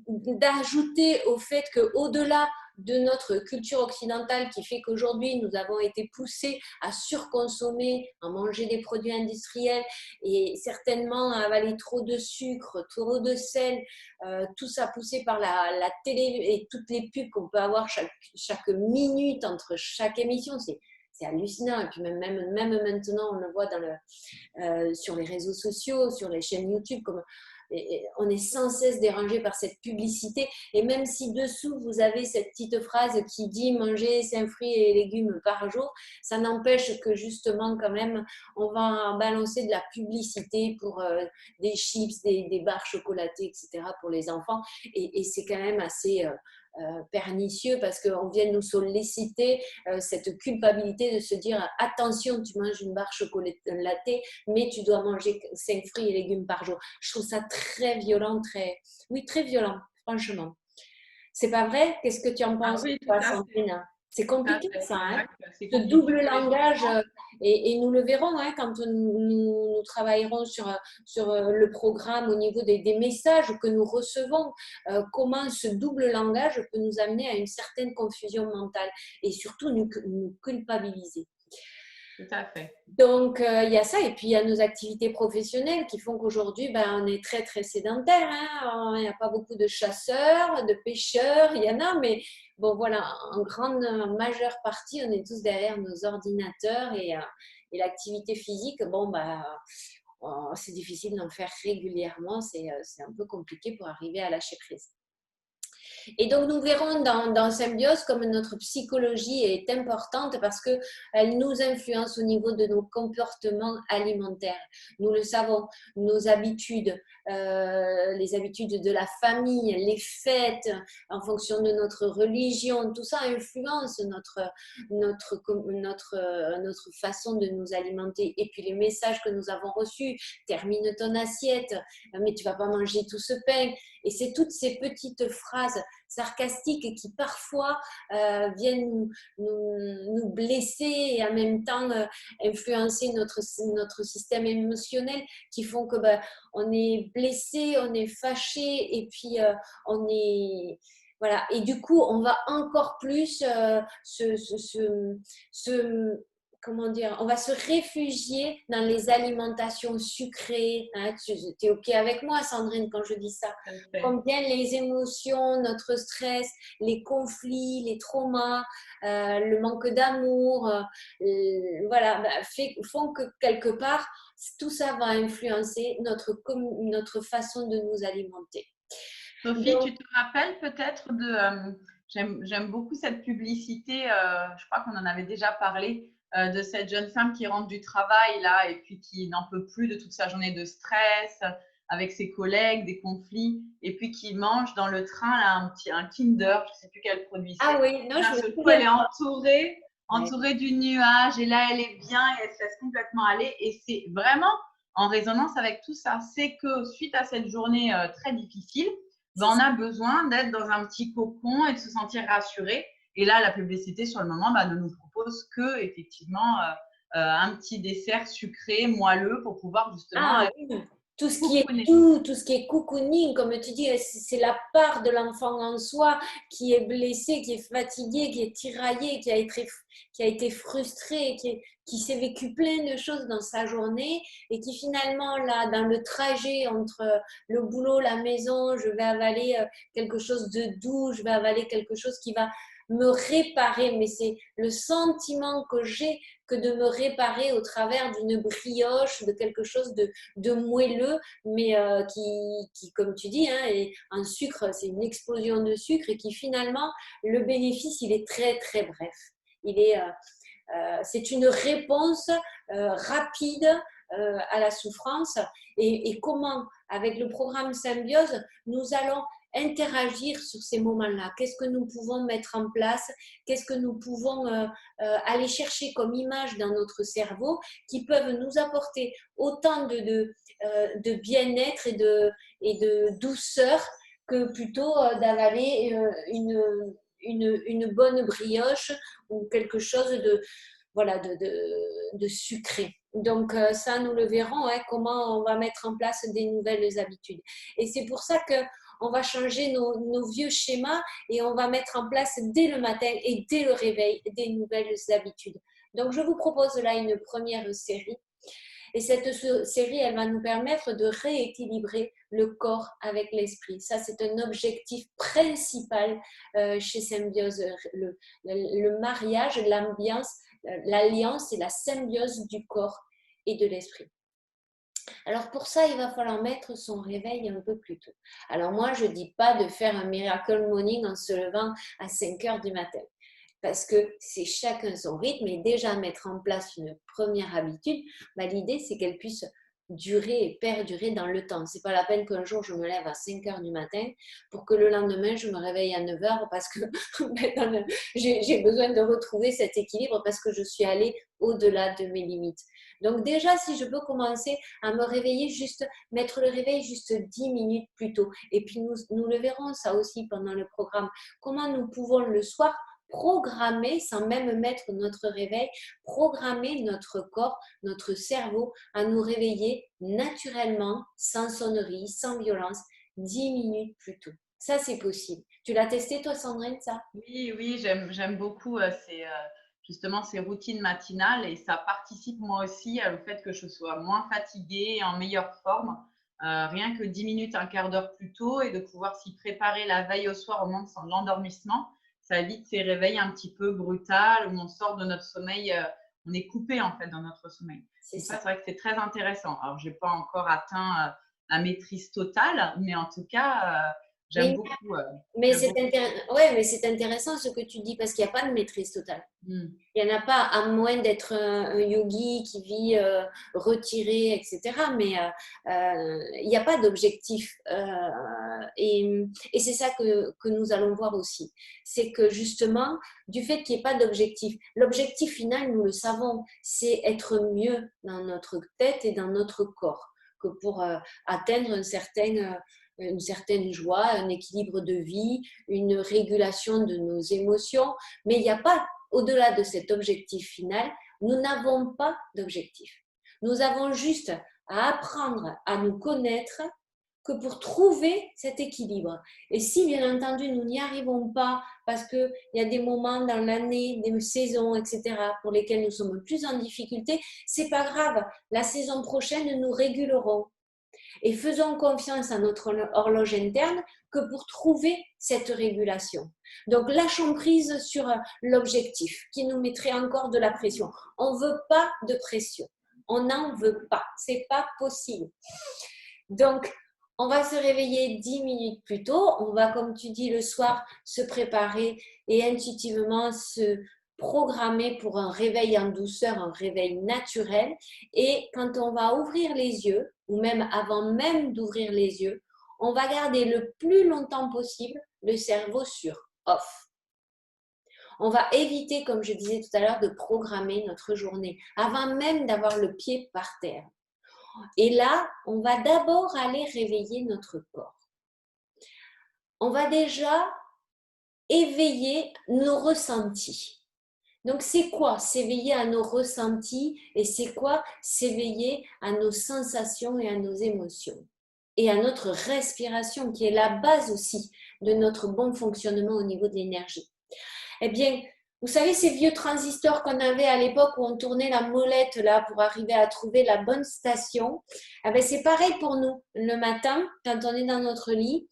d'ajouter au fait qu'au-delà de notre culture occidentale qui fait qu'aujourd'hui nous avons été poussés à surconsommer, à manger des produits industriels et certainement à avaler trop de sucre, trop de sel, tout ça poussé par la télé et toutes les pubs qu'on peut avoir chaque minute entre chaque émission, c'est hallucinant. Et puis même maintenant, on le voit sur les réseaux sociaux, sur les chaînes YouTube, on est sans cesse dérangé par cette publicité. Et même si dessous, vous avez cette petite phrase qui dit « manger 5 fruits et légumes par jour », ça n'empêche que justement, quand même, on va balancer de la publicité pour des chips, des barres chocolatées, etc. pour les enfants. Et c'est quand même assez pernicieux parce qu'on vient nous solliciter cette culpabilité de se dire « attention, tu manges une barre chocolatée, mais tu dois manger 5 fruits et légumes par jour ». Je trouve ça très violent, très violent, franchement. C'est pas vrai? Qu'est-ce que tu en penses, oui, toi, Sandrine? C'est compliqué, ça, hein? Ce compliqué double langage, et nous le verrons hein, quand nous travaillerons sur le programme au niveau des messages que nous recevons, comment ce double langage peut nous amener à une certaine confusion mentale et surtout nous culpabiliser. Tout à fait. Donc, il y a ça. Et puis, il y a nos activités professionnelles qui font qu'aujourd'hui, on est très, très sédentaire. Hein. Il n'y a pas beaucoup de chasseurs, de pêcheurs. Il y en a, mais bon, voilà, en grande majeure partie, on est tous derrière nos ordinateurs et l'activité physique, c'est difficile d'en faire régulièrement. C'est un peu compliqué pour arriver à lâcher prise. Et donc, nous verrons dans Symbiose comme notre psychologie est importante parce qu'elle nous influence au niveau de nos comportements alimentaires. Nous le savons, nos habitudes, les habitudes de la famille, les fêtes, en fonction de notre religion, tout ça influence notre façon de nous alimenter. Et puis, les messages que nous avons reçus, termine ton assiette, mais tu ne vas pas manger tout ce pain. Et c'est toutes ces petites phrases sarcastiques qui parfois viennent nous blesser et en même temps influencer notre système émotionnel qui font que on est blessé, on est fâché et puis on est... Voilà. Et du coup, on va encore plus comment dire, on va se réfugier dans les alimentations sucrées. Hein. Tu es OK avec moi, Sandrine, quand je dis ça? Combien les émotions, notre stress, les conflits, les traumas, le manque d'amour, font que quelque part, tout ça va influencer notre façon de nous alimenter. Sophie, tu te rappelles peut-être de... j'aime beaucoup cette publicité, je crois qu'on en avait déjà parlé, de cette jeune femme qui rentre du travail là et puis qui n'en peut plus de toute sa journée de stress avec ses collègues, des conflits, et puis qui mange dans le train là, un Kinder, je ne sais plus quel produit c'est. Ah oui, non, je me souviens. Elle est entourée du nuage et là elle est bien et elle se laisse complètement aller et c'est vraiment en résonance avec tout ça. C'est que suite à cette journée très difficile, on a besoin d'être dans un petit cocon et de se sentir rassuré. Et là, la publicité, sur le moment, ne nous propose que, effectivement, un petit dessert sucré, moelleux, pour pouvoir justement… Tout ce qui est doux, tout ce qui est cocooning, comme tu dis, c'est la part de l'enfant en soi qui est blessé, qui est fatigué, qui est tiraillé, qui a été frustré, qui s'est vécu plein de choses dans sa journée et qui finalement, là, dans le trajet entre le boulot, la maison, je vais avaler quelque chose de doux, je vais avaler quelque chose qui va me réparer, mais c'est le sentiment que j'ai que de me réparer au travers d'une brioche, de quelque chose de moelleux, mais qui, comme tu dis, hein, est un sucre, c'est une explosion de sucre et qui finalement, le bénéfice, il est très, très bref. Il est… c'est une réponse rapide à la souffrance et comment, avec le programme Symbiose, nous allons interagir sur ces moments-là. Qu'est-ce que nous pouvons mettre en place? Qu'est-ce que nous pouvons aller chercher comme image dans notre cerveau qui peuvent nous apporter autant de bien-être et de douceur que plutôt d'avaler une bonne brioche ou quelque chose voilà, de sucré. Donc ça, nous le verrons, hein, comment on va mettre en place des nouvelles habitudes. Et c'est pour ça qu'on va changer nos vieux schémas et on va mettre en place dès le matin et dès le réveil des nouvelles habitudes. Donc je vous propose là une première série. Et cette série, elle va nous permettre de rééquilibrer le corps avec l'esprit. Ça, c'est un objectif principal chez Symbiose, le mariage, l'alliance et la symbiose du corps et de l'esprit. Alors pour ça, il va falloir mettre son réveil un peu plus tôt. Alors moi, je ne dis pas de faire un miracle morning en se levant à 5 heures du matin. Parce que c'est chacun son rythme et déjà mettre en place une première habitude, l'idée c'est qu'elle puisse durer et perdurer dans le temps. C'est pas la peine qu'un jour je me lève à 5 heures du matin pour que le lendemain je me réveille à 9 heures parce que j'ai besoin de retrouver cet équilibre parce que je suis allée au-delà de mes limites. Donc déjà, si je peux commencer à me réveiller mettre le réveil juste 10 minutes plus tôt. Et puis nous le verrons ça aussi pendant le programme. Comment nous pouvons le soir programmer, sans même mettre notre réveil, programmer notre corps, notre cerveau à nous réveiller naturellement, sans sonnerie, sans violence, 10 minutes plus tôt. Ça, c'est possible. Tu l'as testé, toi, Sandrine, ça? Oui, j'aime beaucoup justement ces routines matinales et ça participe moi aussi au fait que je sois moins fatiguée, en meilleure forme. Rien que 10 minutes, un quart d'heure plus tôt et de pouvoir s'y préparer la veille au soir au moment de l'endormissement, ça évite ces réveils un petit peu brutals où on sort de notre sommeil, on est coupé en fait dans notre sommeil. Donc ça, c'est vrai que c'est très intéressant. Alors, je n'ai pas encore atteint la maîtrise totale, mais en tout cas, j'aime beaucoup. Mais c'est intéressant ce que tu dis parce qu'il n'y a pas de maîtrise totale. Il n'y en a pas, à moins d'être un yogi qui vit retiré, etc. Mais il n'y a pas d'objectif. Et c'est ça que nous allons voir aussi. C'est que justement, du fait qu'il n'y ait pas d'objectif, l'objectif final, nous le savons, c'est être mieux dans notre tête et dans notre corps que pour atteindre une certaine joie, un équilibre de vie, une régulation de nos émotions. Mais il n'y a pas, au-delà de cet objectif final, nous n'avons pas d'objectif. Nous avons juste à apprendre à nous connaître que pour trouver cet équilibre. Et si, bien entendu, nous n'y arrivons pas, parce qu'il y a des moments dans l'année, des saisons, etc., pour lesquels nous sommes plus en difficulté, c'est pas grave. La saison prochaine, nous régulerons. Et faisons confiance à notre horloge interne que pour trouver cette régulation. Donc, lâchons prise sur l'objectif qui nous mettrait encore de la pression. On ne veut pas de pression. On n'en veut pas. Ce n'est pas possible. Donc, on va se réveiller 10 minutes plus tôt. On va, comme tu dis, le soir, se préparer et intuitivement se programmer pour un réveil en douceur, un réveil naturel. Et quand on va ouvrir les yeux, ou même avant même d'ouvrir les yeux, on va garder le plus longtemps possible le cerveau sur off. On va éviter, comme je disais tout à l'heure, de programmer notre journée avant même d'avoir le pied par terre. Et là, on va d'abord aller réveiller notre corps. On va déjà éveiller nos ressentis. Donc, c'est quoi s'éveiller à nos ressentis et c'est quoi s'éveiller à nos sensations et à nos émotions et à notre respiration qui est la base aussi de notre bon fonctionnement au niveau de l'énergie. Eh bien, vous savez ces vieux transistors qu'on avait à l'époque où on tournait la molette là pour arriver à trouver la bonne station, eh bien, c'est pareil pour nous. Le matin, quand on est dans notre lit,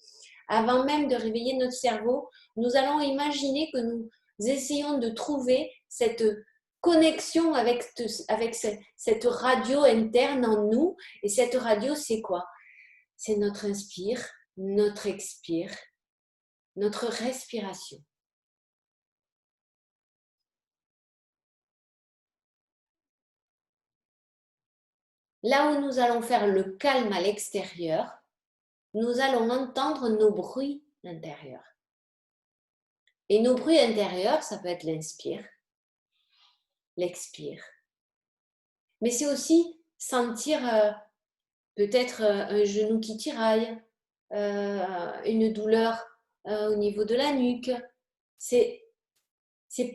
avant même de réveiller notre cerveau, nous allons imaginer que nous essayons de trouver cette connexion avec cette radio interne en nous. Et cette radio, c'est quoi? C'est notre inspire, notre expire, notre respiration. là où nous allons faire le calme à l'extérieur, nous allons entendre nos bruits intérieurs. Et nos bruits intérieurs, ça peut être l'inspire, l'expire. Mais c'est aussi sentir peut-être un genou qui tiraille, une douleur au niveau de la nuque. C'est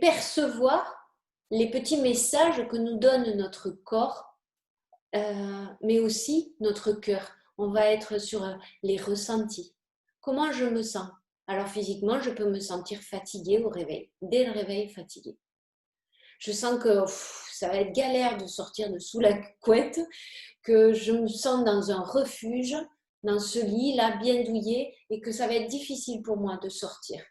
percevoir les petits messages que nous donne notre corps, mais aussi notre cœur. On va être sur les ressentis. Comment je me sens? Alors physiquement, je peux me sentir fatiguée au réveil, dès le réveil fatiguée. Je sens que ça va être galère de sortir de sous la couette, que je me sens dans un refuge, dans ce lit-là bien douillet, et que ça va être difficile pour moi de sortir.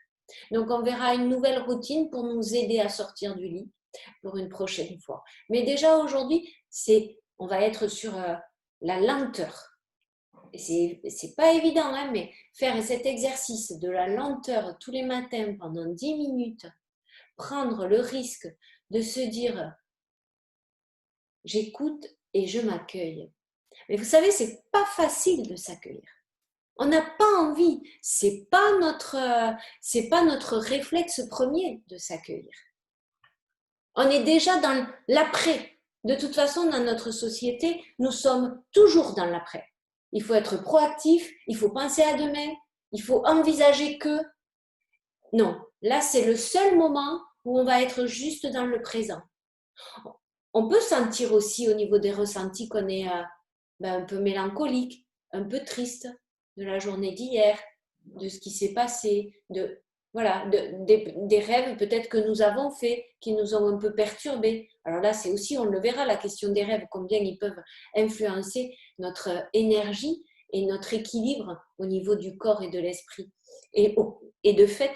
Donc on verra une nouvelle routine pour nous aider à sortir du lit pour une prochaine fois. Mais déjà aujourd'hui, on va être sur la lenteur. C'est pas évident, hein, mais faire cet exercice de la lenteur tous les matins pendant 10 minutes, prendre le risque de se dire j'écoute et je m'accueille. Mais vous savez, c'est pas facile de s'accueillir. On n'a pas envie, c'est pas notre réflexe premier de s'accueillir. On est déjà dans l'après. De toute façon, dans notre société, nous sommes toujours dans l'après. Il faut être proactif, il faut penser à demain, il faut envisager que. Non, là, c'est le seul moment où on va être juste dans le présent. On peut sentir aussi au niveau des ressentis qu'on est un peu mélancolique, un peu triste de la journée d'hier, de ce qui s'est passé, des rêves peut-être que nous avons faits, qui nous ont un peu perturbés. Alors là, c'est aussi, on le verra, la question des rêves, combien ils peuvent influencer notre énergie et notre équilibre au niveau du corps et de l'esprit. Et de fait,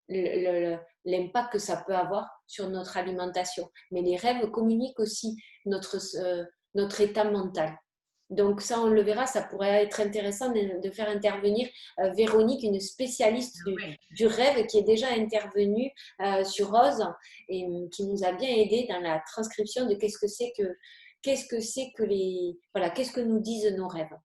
l'impact que ça peut avoir sur notre alimentation. Mais les rêves communiquent aussi notre état mental. Donc ça, on le verra, ça pourrait être intéressant de faire intervenir Véronique, une spécialiste du rêve qui est déjà intervenue sur Rose et qui nous a bien aidé dans la transcription de qu'est-ce que nous disent nos rêves.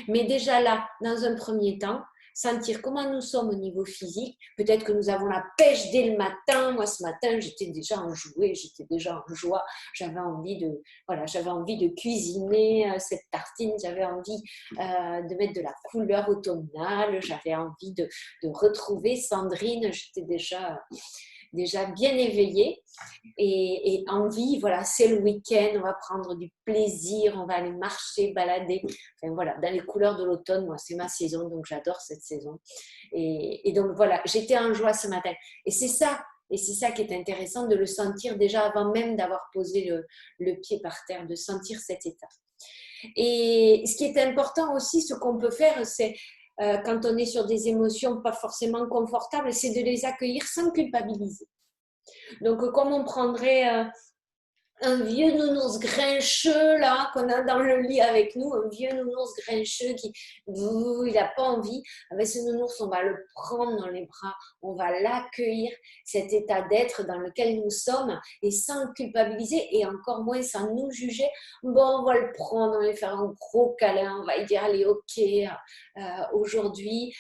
Mais déjà là, dans un premier temps, sentir comment nous sommes au niveau physique. Peut-être que nous avons la pêche dès le matin. Moi, ce matin, j'étais déjà enjouée, j'étais déjà en joie. J'avais envie de cuisiner cette tartine. J'avais envie de mettre de la couleur automnale. J'avais envie de retrouver Sandrine. J'étais déjà bien éveillée et envie, voilà, c'est le week-end, on va prendre du plaisir, on va aller marcher, balader, enfin voilà, dans les couleurs de l'automne, moi c'est ma saison, donc j'adore cette saison. Et donc voilà, j'étais en joie ce matin. Et c'est ça qui est intéressant, de le sentir déjà avant même d'avoir posé le pied par terre, de sentir cet état. Et ce qui est important aussi, ce qu'on peut faire, c'est quand on est sur des émotions pas forcément confortables, c'est de les accueillir sans culpabiliser. Donc, comme on prendrait un vieux nounours grincheux là qu'on a dans le lit avec nous, un vieux nounours grincheux qui il n'a pas envie, avec ce nounours on va le prendre dans les bras, on va l'accueillir, cet état d'être dans lequel nous sommes, et sans culpabiliser et encore moins sans nous juger. Bon, on va le prendre, on va lui faire un gros câlin, on va lui dire allez ok, aujourd'hui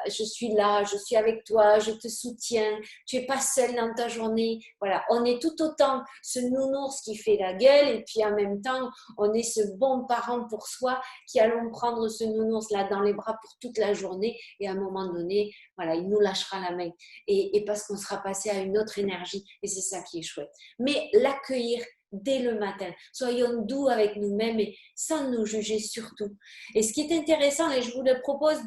je suis là, je suis avec toi, je te soutiens, tu n'es pas seule dans ta journée. Voilà, on est tout autant ce nounours qui fait la gueule et puis en même temps, on est ce bon parent pour soi qui allons prendre ce nounours-là dans les bras pour toute la journée et à un moment donné, voilà, il nous lâchera la main et parce qu'on sera passé à une autre énergie et c'est ça qui est chouette. Mais l'accueillir dès le matin, soyons doux avec nous-mêmes et sans nous juger surtout. Et ce qui est intéressant, et je vous le propose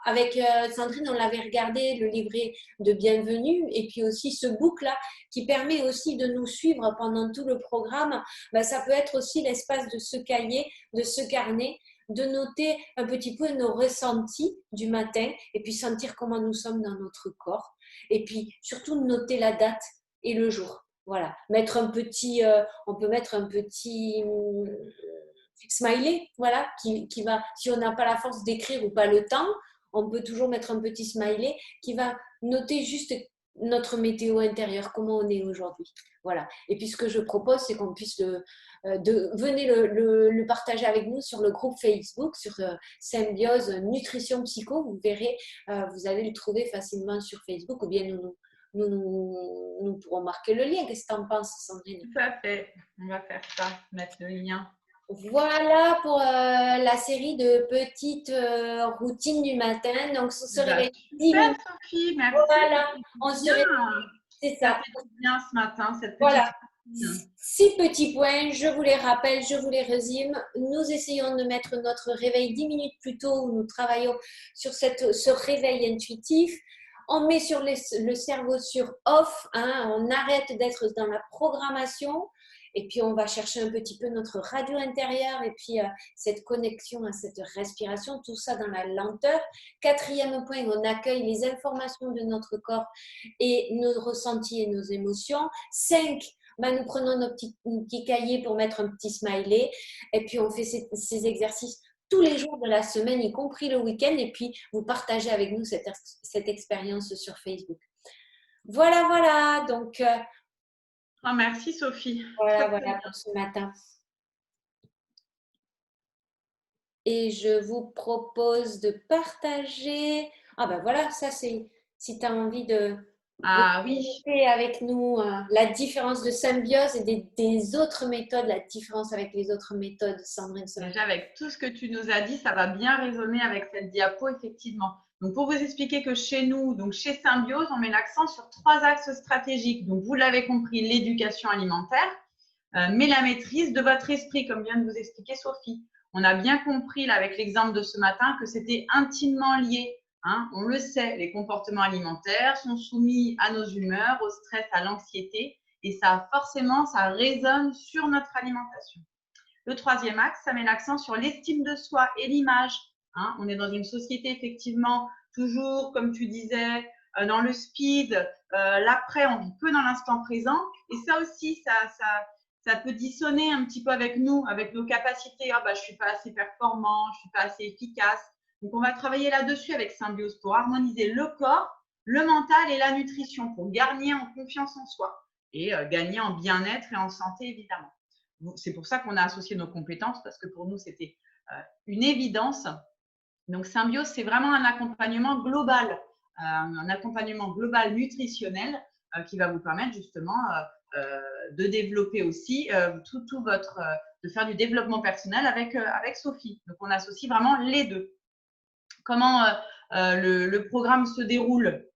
avec Sandrine, on l'avait regardé, le livret de bienvenue, et puis aussi ce book-là qui permet aussi de nous suivre pendant tout le programme. Ben, ça peut être aussi l'espace de ce cahier, de ce carnet, de noter un petit peu nos ressentis du matin, et puis sentir comment nous sommes dans notre corps, et puis surtout noter la date et le jour. Voilà, on peut mettre un petit smiley, voilà, qui va, si on n'a pas la force d'écrire ou pas le temps, on peut toujours mettre un petit smiley qui va noter juste notre météo intérieure, comment on est aujourd'hui. Voilà. Et puis ce que je propose, c'est qu'on puisse venez le partager avec nous sur le groupe Facebook, sur Symbiose Nutrition Psycho. Vous verrez, vous allez le trouver facilement sur Facebook, ou bien nous pourrons marquer le lien. Qu'est-ce que tu en penses, Sandrine? Tout à fait. On va faire ça, mettre le lien. Voilà pour la série de petites routines du matin. Donc, ce serait super, Sophie, merci. Voilà, on serait. C'est ça. Ça fait bien ce matin, cette petite voilà. routine. 6 petits points, je vous les rappelle, je vous les résume. Nous essayons de mettre notre réveil 10 minutes plus tôt, où nous travaillons sur ce réveil intuitif. On met sur le cerveau sur off, hein, on arrête d'être dans la programmation. Et puis, on va chercher un petit peu notre radio intérieure et puis cette connexion à cette respiration, tout ça dans la lenteur. 4e point, on accueille les informations de notre corps et nos ressentis et nos émotions. 5, nous prenons nos petits cahiers pour mettre un petit smiley et puis on fait ces exercices tous les jours de la semaine, y compris le week-end, et puis vous partagez avec nous cette expérience sur Facebook. Voilà, donc... Oh, merci Sophie. Voilà pour ce matin. Et je vous propose de partager. Ah ben voilà, ça c'est si tu as envie de oui. avec nous la différence de Symbiose et des autres méthodes, la différence avec les autres méthodes, Sandrine. Déjà, avec tout ce que tu nous as dit, ça va bien résonner avec cette diapo, effectivement. Donc, pour vous expliquer que chez nous, donc chez Symbiose, on met l'accent sur 3 axes stratégiques. Donc, vous l'avez compris, l'éducation alimentaire, mais la maîtrise de votre esprit, comme vient de vous expliquer Sophie. On a bien compris, là, avec l'exemple de ce matin, que c'était intimement lié. Hein. On le sait, les comportements alimentaires sont soumis à nos humeurs, au stress, à l'anxiété, et ça résonne sur notre alimentation. Le 3e axe, ça met l'accent sur l'estime de soi et l'image. Hein, on est dans une société, effectivement, toujours, comme tu disais, dans le speed. L'après, on vit peu dans l'instant présent. Et ça aussi, ça peut dissonner un petit peu avec nous, avec nos capacités. Je ne suis pas assez performant, je ne suis pas assez efficace. Donc, on va travailler là-dessus avec Symbiose pour harmoniser le corps, le mental et la nutrition pour gagner en confiance en soi et gagner en bien-être et en santé, évidemment. C'est pour ça qu'on a associé nos compétences, parce que pour nous, c'était une évidence. Donc, Symbiose, c'est vraiment un accompagnement global nutritionnel qui va vous permettre justement de développer aussi de faire du développement personnel avec Sophie. Donc, on associe vraiment les deux. Comment le programme se déroule?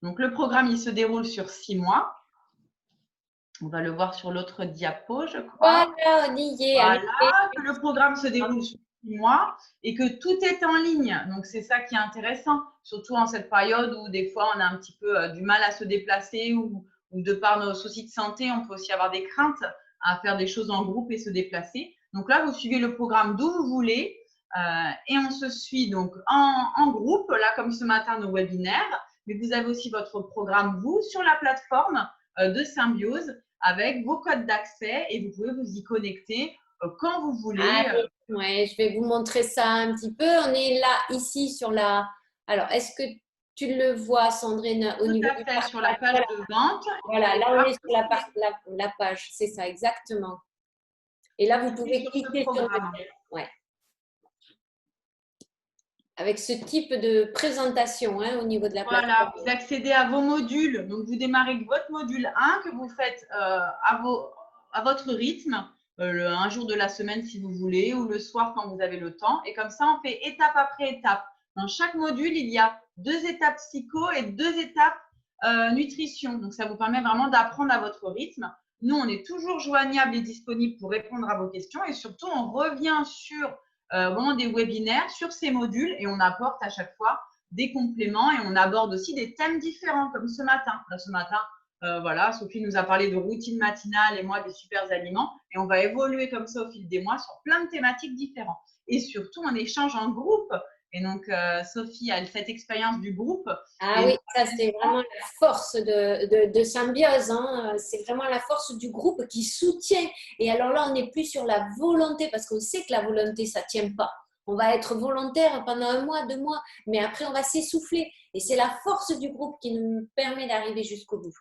Donc, le programme, il se déroule sur 6 mois. On va le voir sur l'autre diapo, je crois. Voilà, on y est. Voilà, que le programme se déroule sur 6 mois et que tout est en ligne. Donc, c'est ça qui est intéressant, surtout en cette période où des fois, on a un petit peu du mal à se déplacer ou de par nos soucis de santé, on peut aussi avoir des craintes à faire des choses en groupe et se déplacer. Donc là, vous suivez le programme d'où vous voulez et on se suit donc en groupe, là, comme ce matin, nos webinaires. Mais vous avez aussi votre programme, vous, sur la plateforme de Symbiose, avec vos codes d'accès et vous pouvez vous y connecter quand vous voulez. Ouais, je vais vous montrer ça un petit peu. On est là, ici, sur la… Alors, est-ce que tu le vois, Sandrine, au niveau du partage sur la page de vente. Voilà, là, on est sur la page. C'est ça, exactement. Et là, vous pouvez cliquer sur le… Ouais. Avec ce type de présentation au niveau de la plateforme. Voilà, vous accédez à vos modules. Donc, vous démarrez avec votre module 1 que vous faites à votre rythme, un jour de la semaine si vous voulez, ou le soir quand vous avez le temps. Et comme ça, on fait étape après étape. Dans chaque module, il y a 2 étapes psycho et 2 étapes nutrition. Donc, ça vous permet vraiment d'apprendre à votre rythme. Nous, on est toujours joignable et disponible pour répondre à vos questions. Et surtout, on revient sur vraiment des webinaires sur ces modules et on apporte à chaque fois des compléments et on aborde aussi des thèmes différents comme ce matin. Là, ce matin, voilà, Sophie nous a parlé de routine matinale et moi des super aliments et on va évoluer comme ça au fil des mois sur plein de thématiques différentes. Et surtout, on échange en groupe. Et donc, Sophie a cette expérience du groupe. Ah oui, ça c'est vraiment la force de Symbiose. Hein. C'est vraiment la force du groupe qui soutient. Et alors là, on n'est plus sur la volonté parce qu'on sait que la volonté, ça ne tient pas. On va être volontaire pendant 1 mois, 2 mois, mais après, on va s'essouffler. Et c'est la force du groupe qui nous permet d'arriver jusqu'au bout.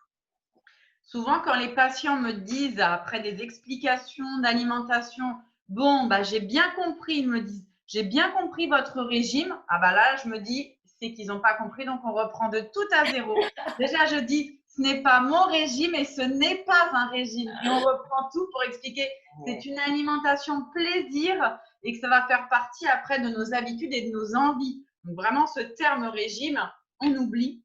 Souvent, quand les patients me disent, après des explications d'alimentation, bon, bah, j'ai bien compris, ils me disent, j'ai bien compris votre régime. Ah bah là, je me dis, c'est qu'ils n'ont pas compris, donc on reprend de tout à zéro. Déjà, je dis, ce n'est pas mon régime et ce n'est pas un régime. Et on reprend tout pour expliquer, c'est une alimentation plaisir et que ça va faire partie après de nos habitudes et de nos envies. Donc vraiment, ce terme régime, on oublie.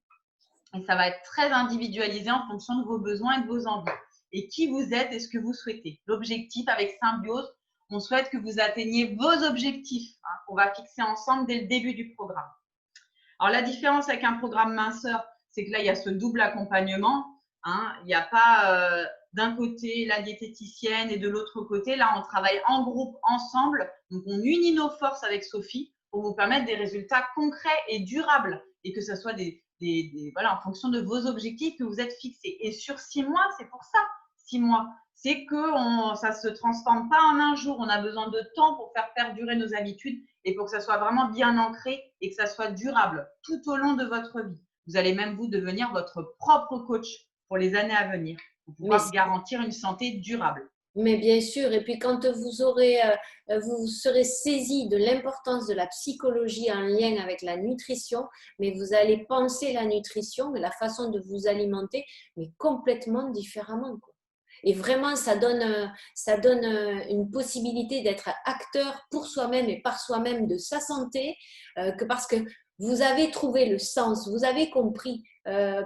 Et ça va être très individualisé en fonction de vos besoins et de vos envies. Et qui vous êtes et ce que vous souhaitez. L'objectif avec Symbiose, on souhaite que vous atteigniez vos objectifs qu'on va fixer ensemble dès le début du programme. Alors, la différence avec un programme minceur, c'est que là, il y a ce double accompagnement. Il n'y a pas d'un côté la diététicienne et de l'autre côté, là, on travaille en groupe, ensemble. Donc, on unit nos forces avec Sophie pour vous permettre des résultats concrets et durables et que ce soit voilà, en fonction de vos objectifs que vous êtes fixés. Et sur 6 mois, c'est pour ça, 6 mois. C'est que ça ne se transforme pas en un jour. On a besoin de temps pour faire perdurer nos habitudes et pour que ça soit vraiment bien ancré et que ça soit durable tout au long de votre vie. Vous allez même vous devenir votre propre coach pour les années à venir pour pouvoir garantir une santé durable. Mais bien sûr, et puis quand vous serez saisi de l'importance de la psychologie en lien avec la nutrition, mais vous allez penser la nutrition, la façon de vous alimenter, mais complètement différemment, quoi. Et vraiment, ça donne une possibilité d'être acteur pour soi-même et par soi-même de sa santé, que parce que vous avez trouvé le sens, vous avez compris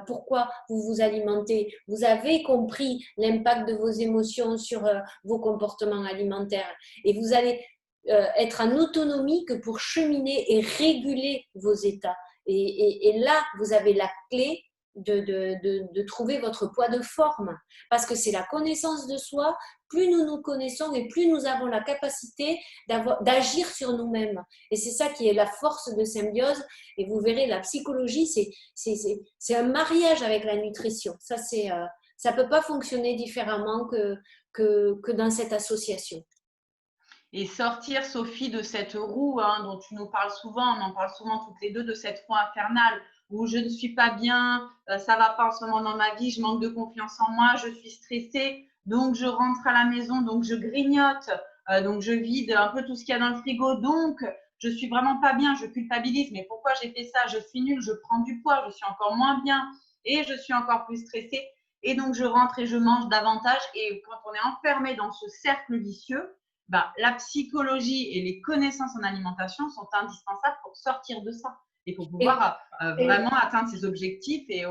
pourquoi vous vous alimentez, vous avez compris l'impact de vos émotions sur vos comportements alimentaires et vous allez être en autonomie que pour cheminer et réguler vos états. Et là, vous avez la clé de trouver votre poids de forme parce que c'est la connaissance de soi. Plus nous nous connaissons et plus nous avons la capacité d'agir sur nous-mêmes. Et c'est ça qui est la force de Symbiose. Et vous verrez, la psychologie, c'est un mariage avec la nutrition. Ça ne peut pas fonctionner différemment que dans cette association. Et sortir, Sophie, de cette roue dont tu nous parles souvent, on en parle souvent toutes les deux, de cette roue infernale où je ne suis pas bien, ça ne va pas en ce moment dans ma vie, je manque de confiance en moi, je suis stressée, donc je rentre à la maison, donc je grignote, donc je vide un peu tout ce qu'il y a dans le frigo, donc je suis vraiment pas bien, je culpabilise, mais pourquoi j'ai fait ça? Je suis nulle, je prends du poids, je suis encore moins bien et je suis encore plus stressée et donc je rentre et je mange davantage. Et quand on est enfermé dans ce cercle vicieux, la psychologie et les connaissances en alimentation sont indispensables pour sortir de ça et pour pouvoir vraiment atteindre ses objectifs et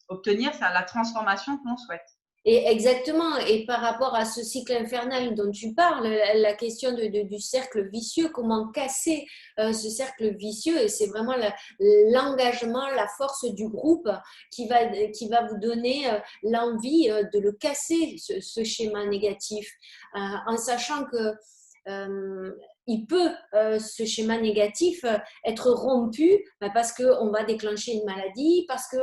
obtenir la transformation que l'on souhaite. Et exactement, et par rapport à ce cycle infernal dont tu parles, la question du cercle vicieux, comment casser ce cercle vicieux, et c'est vraiment l'engagement, la force du groupe qui va vous donner l'envie de le casser, ce schéma négatif, en sachant que il peut, ce schéma négatif, être rompu parce qu'on va déclencher une maladie, parce que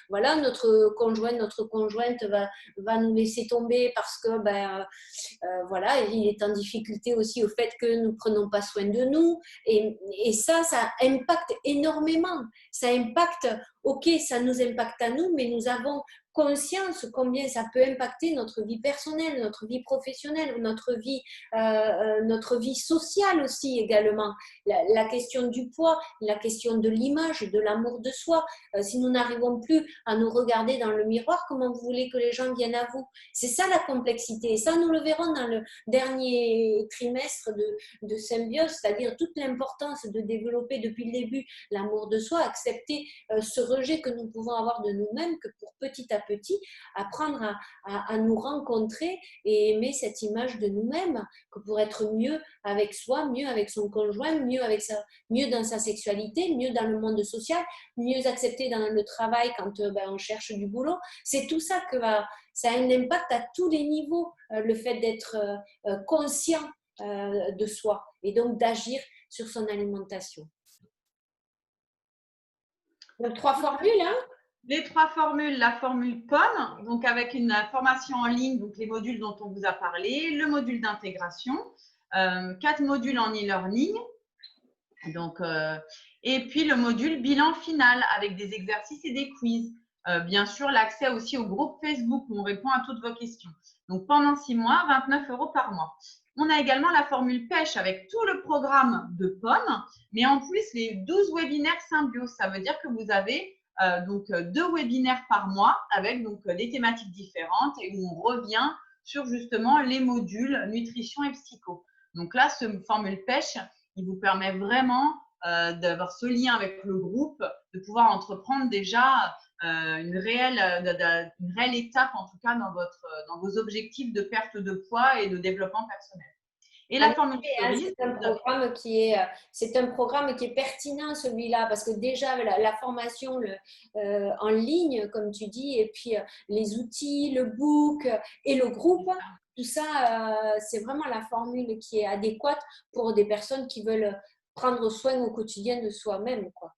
voilà, notre conjointe va nous laisser tomber parce que voilà, il est en difficulté aussi au fait que nous ne prenons pas soin de nous. Et ça impacte énormément. Ça impacte, ok, ça nous impacte à nous, mais nous avons conscience combien ça peut impacter notre vie personnelle, notre vie professionnelle, notre vie sociale aussi également. La question du poids, la question de l'image, de l'amour de soi. Si nous n'arrivons plus à nous regarder dans le miroir, comment vous voulez que les gens viennent à vous? C'est ça la complexité. Et ça, nous le verrons dans le dernier trimestre de Symbiose, c'est-à-dire toute l'importance de développer depuis le début l'amour de soi, accepter ce rejet que nous pouvons avoir de nous-mêmes, que pour petit à petit, apprendre à nous rencontrer et aimer cette image de nous-mêmes, que pour être mieux avec soi, mieux avec son conjoint, mieux dans sa sexualité, mieux dans le monde social, mieux accepté dans le travail quand on cherche du boulot. C'est tout ça ça a un impact à tous les niveaux, le fait d'être conscient de soi et donc d'agir sur son alimentation. Donc, 3 formules, hein? Les 3 formules, la formule POM, donc avec une formation en ligne, donc les modules dont on vous a parlé, le module d'intégration, 4 modules en e-learning. Donc, et puis le module bilan final avec des exercices et des quiz. Bien sûr, l'accès aussi au groupe Facebook où on répond à toutes vos questions. Donc, pendant 6 mois, 29 € par mois. On a également la formule pêche avec tout le programme de pommes, mais en plus les 12 webinaires Symbiose. Ça veut dire que vous avez donc 2 webinaires par mois avec donc des thématiques différentes et où on revient sur justement les modules nutrition et psycho. Donc là, ce formule pêche, il vous permet vraiment d'avoir ce lien avec le groupe, de pouvoir entreprendre déjà une réelle étape, en tout cas, dans vos objectifs de perte de poids et de développement personnel. Et la formule cerise, c'est un programme qui est pertinent, celui-là, parce que déjà, la formation en ligne, comme tu dis, et puis les outils, le book et le groupe, tout ça, c'est vraiment la formule qui est adéquate pour des personnes qui veulent prendre soin au quotidien de soi-même, quoi.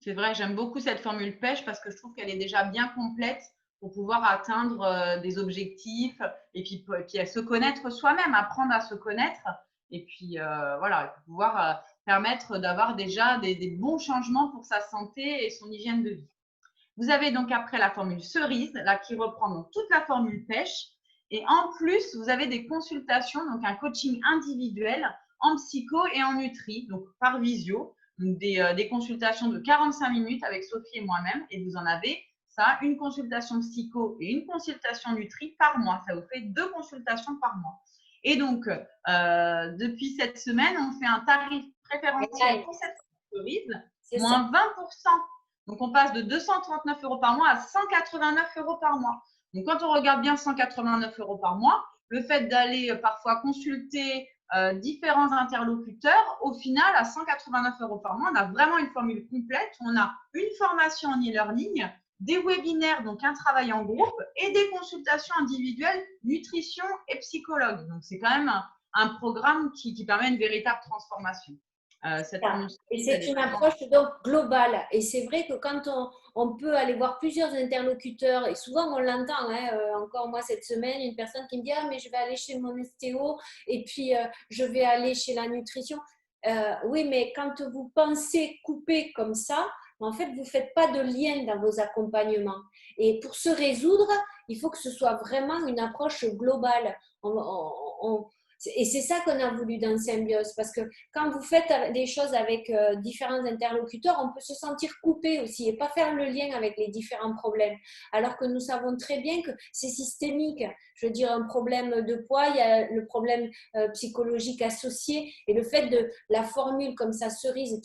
C'est vrai, j'aime beaucoup cette formule pêche parce que je trouve qu'elle est déjà bien complète pour pouvoir atteindre des objectifs et puis se connaître soi-même, apprendre à se connaître et puis voilà, pouvoir permettre d'avoir déjà des bons changements pour sa santé et son hygiène de vie. Vous avez donc après la formule cerise, là qui reprend donc toute la formule pêche. Et en plus, vous avez des consultations, donc un coaching individuel en psycho et en nutri, donc par visio. Donc des consultations de 45 minutes avec Sophie et moi-même. Et vous en avez ça, une consultation psycho et une consultation nutri par mois. Ça vous fait 2 consultations par mois. Et donc, depuis cette semaine, on fait un tarif préférentiel pour cette cerise, moins 20%. Donc, on passe de 239 € par mois à 189 € par mois. Donc, quand on regarde bien 189 € par mois, le fait d'aller parfois consulter différents interlocuteurs, au final, à 189 € par mois, on a vraiment une formule complète. On a une formation en e-learning, des webinaires, donc un travail en groupe et des consultations individuelles, nutrition et psychologue. Donc, c'est quand même un programme qui permet une véritable transformation. Et c'est une approche donc globale. Et c'est vrai que quand on peut aller voir plusieurs interlocuteurs, et souvent on l'entend, encore moi cette semaine, une personne qui me dit « Ah, mais je vais aller chez mon ostéo et puis je vais aller chez la nutrition. » Oui, mais quand vous pensez couper comme ça, en fait, vous ne faites pas de lien dans vos accompagnements. Et pour se résoudre, il faut que ce soit vraiment une approche globale. Et c'est ça qu'on a voulu dans Symbiose, parce que quand vous faites des choses avec différents interlocuteurs, on peut se sentir coupé aussi et pas faire le lien avec les différents problèmes. Alors que nous savons très bien que c'est systémique. Je veux dire, un problème de poids, il y a le problème psychologique associé, et le fait de la formule comme ça, cerise,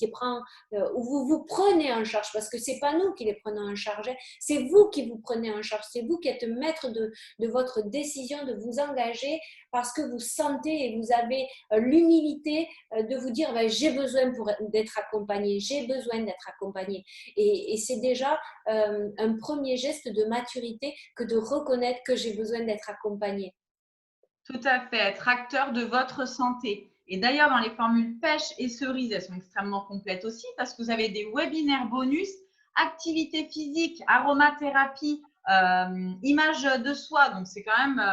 où vous vous prenez en charge, parce que c'est pas nous qui les prenons en charge, c'est vous qui vous prenez en charge, c'est vous qui êtes maître de votre décision de vous engager parce que vous sentez et vous avez l'humilité de vous dire j'ai besoin d'être accompagné, j'ai besoin d'être accompagné. Et c'est déjà un premier geste de maturité que de reconnaître que j'ai besoin d'être accompagné. Tout à fait, être acteur de votre santé. Et d'ailleurs, dans les formules pêche et cerise, elles sont extrêmement complètes aussi parce que vous avez des webinaires bonus, activité physique, aromathérapie, image de soi. Donc, c'est quand même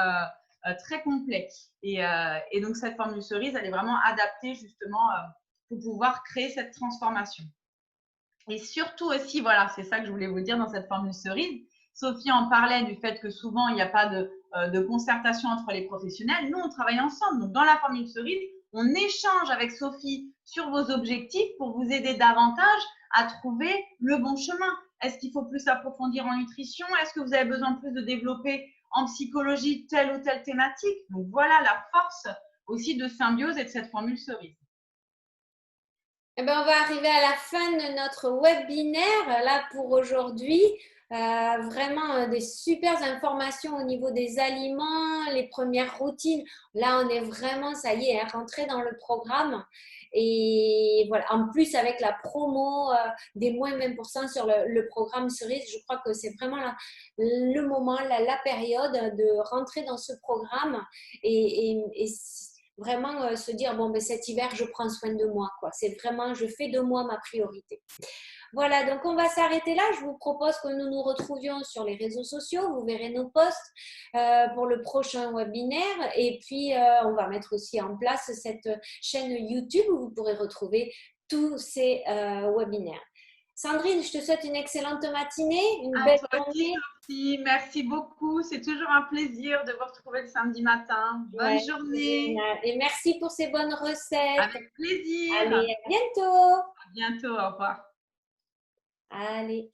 très complet. Et donc, cette formule cerise, elle est vraiment adaptée justement pour pouvoir créer cette transformation. Et surtout aussi, voilà, c'est ça que je voulais vous dire dans cette formule cerise. Sophie en parlait du fait que souvent, il n'y a pas de concertation entre les professionnels. Nous, on travaille ensemble. Donc, dans la formule cerise, on échange avec Sophie sur vos objectifs pour vous aider davantage à trouver le bon chemin. Est-ce qu'il faut plus approfondir en nutrition? Est-ce que vous avez besoin de plus de développer en psychologie telle ou telle thématique? Donc, voilà la force aussi de Symbiose et de cette formule cerise. Eh bien, on va arriver à la fin de notre webinaire là pour aujourd'hui. Vraiment des super informations au niveau des aliments, les premières routines. Là, on est vraiment, ça y est, rentré dans le programme. Et voilà, en plus avec la promo des moins 20% sur le programme cerise, je crois que c'est vraiment le moment, la période de rentrer dans ce programme. Et vraiment se dire, bon, ben, cet hiver, je prends soin de moi, quoi. C'est vraiment, je fais de moi ma priorité. Voilà, donc on va s'arrêter là. Je vous propose que nous nous retrouvions sur les réseaux sociaux. Vous verrez nos posts pour le prochain webinaire. Et puis, on va mettre aussi en place cette chaîne YouTube où vous pourrez retrouver tous ces webinaires. Sandrine, je te souhaite une excellente matinée, une belle toi aussi, journée. Sophie. Merci beaucoup. C'est toujours un plaisir de vous retrouver le samedi matin. Bonne Ouais, journée. génial. Et merci pour ces bonnes recettes. Avec plaisir. Allez, à bientôt. À bientôt. Au revoir. Allez.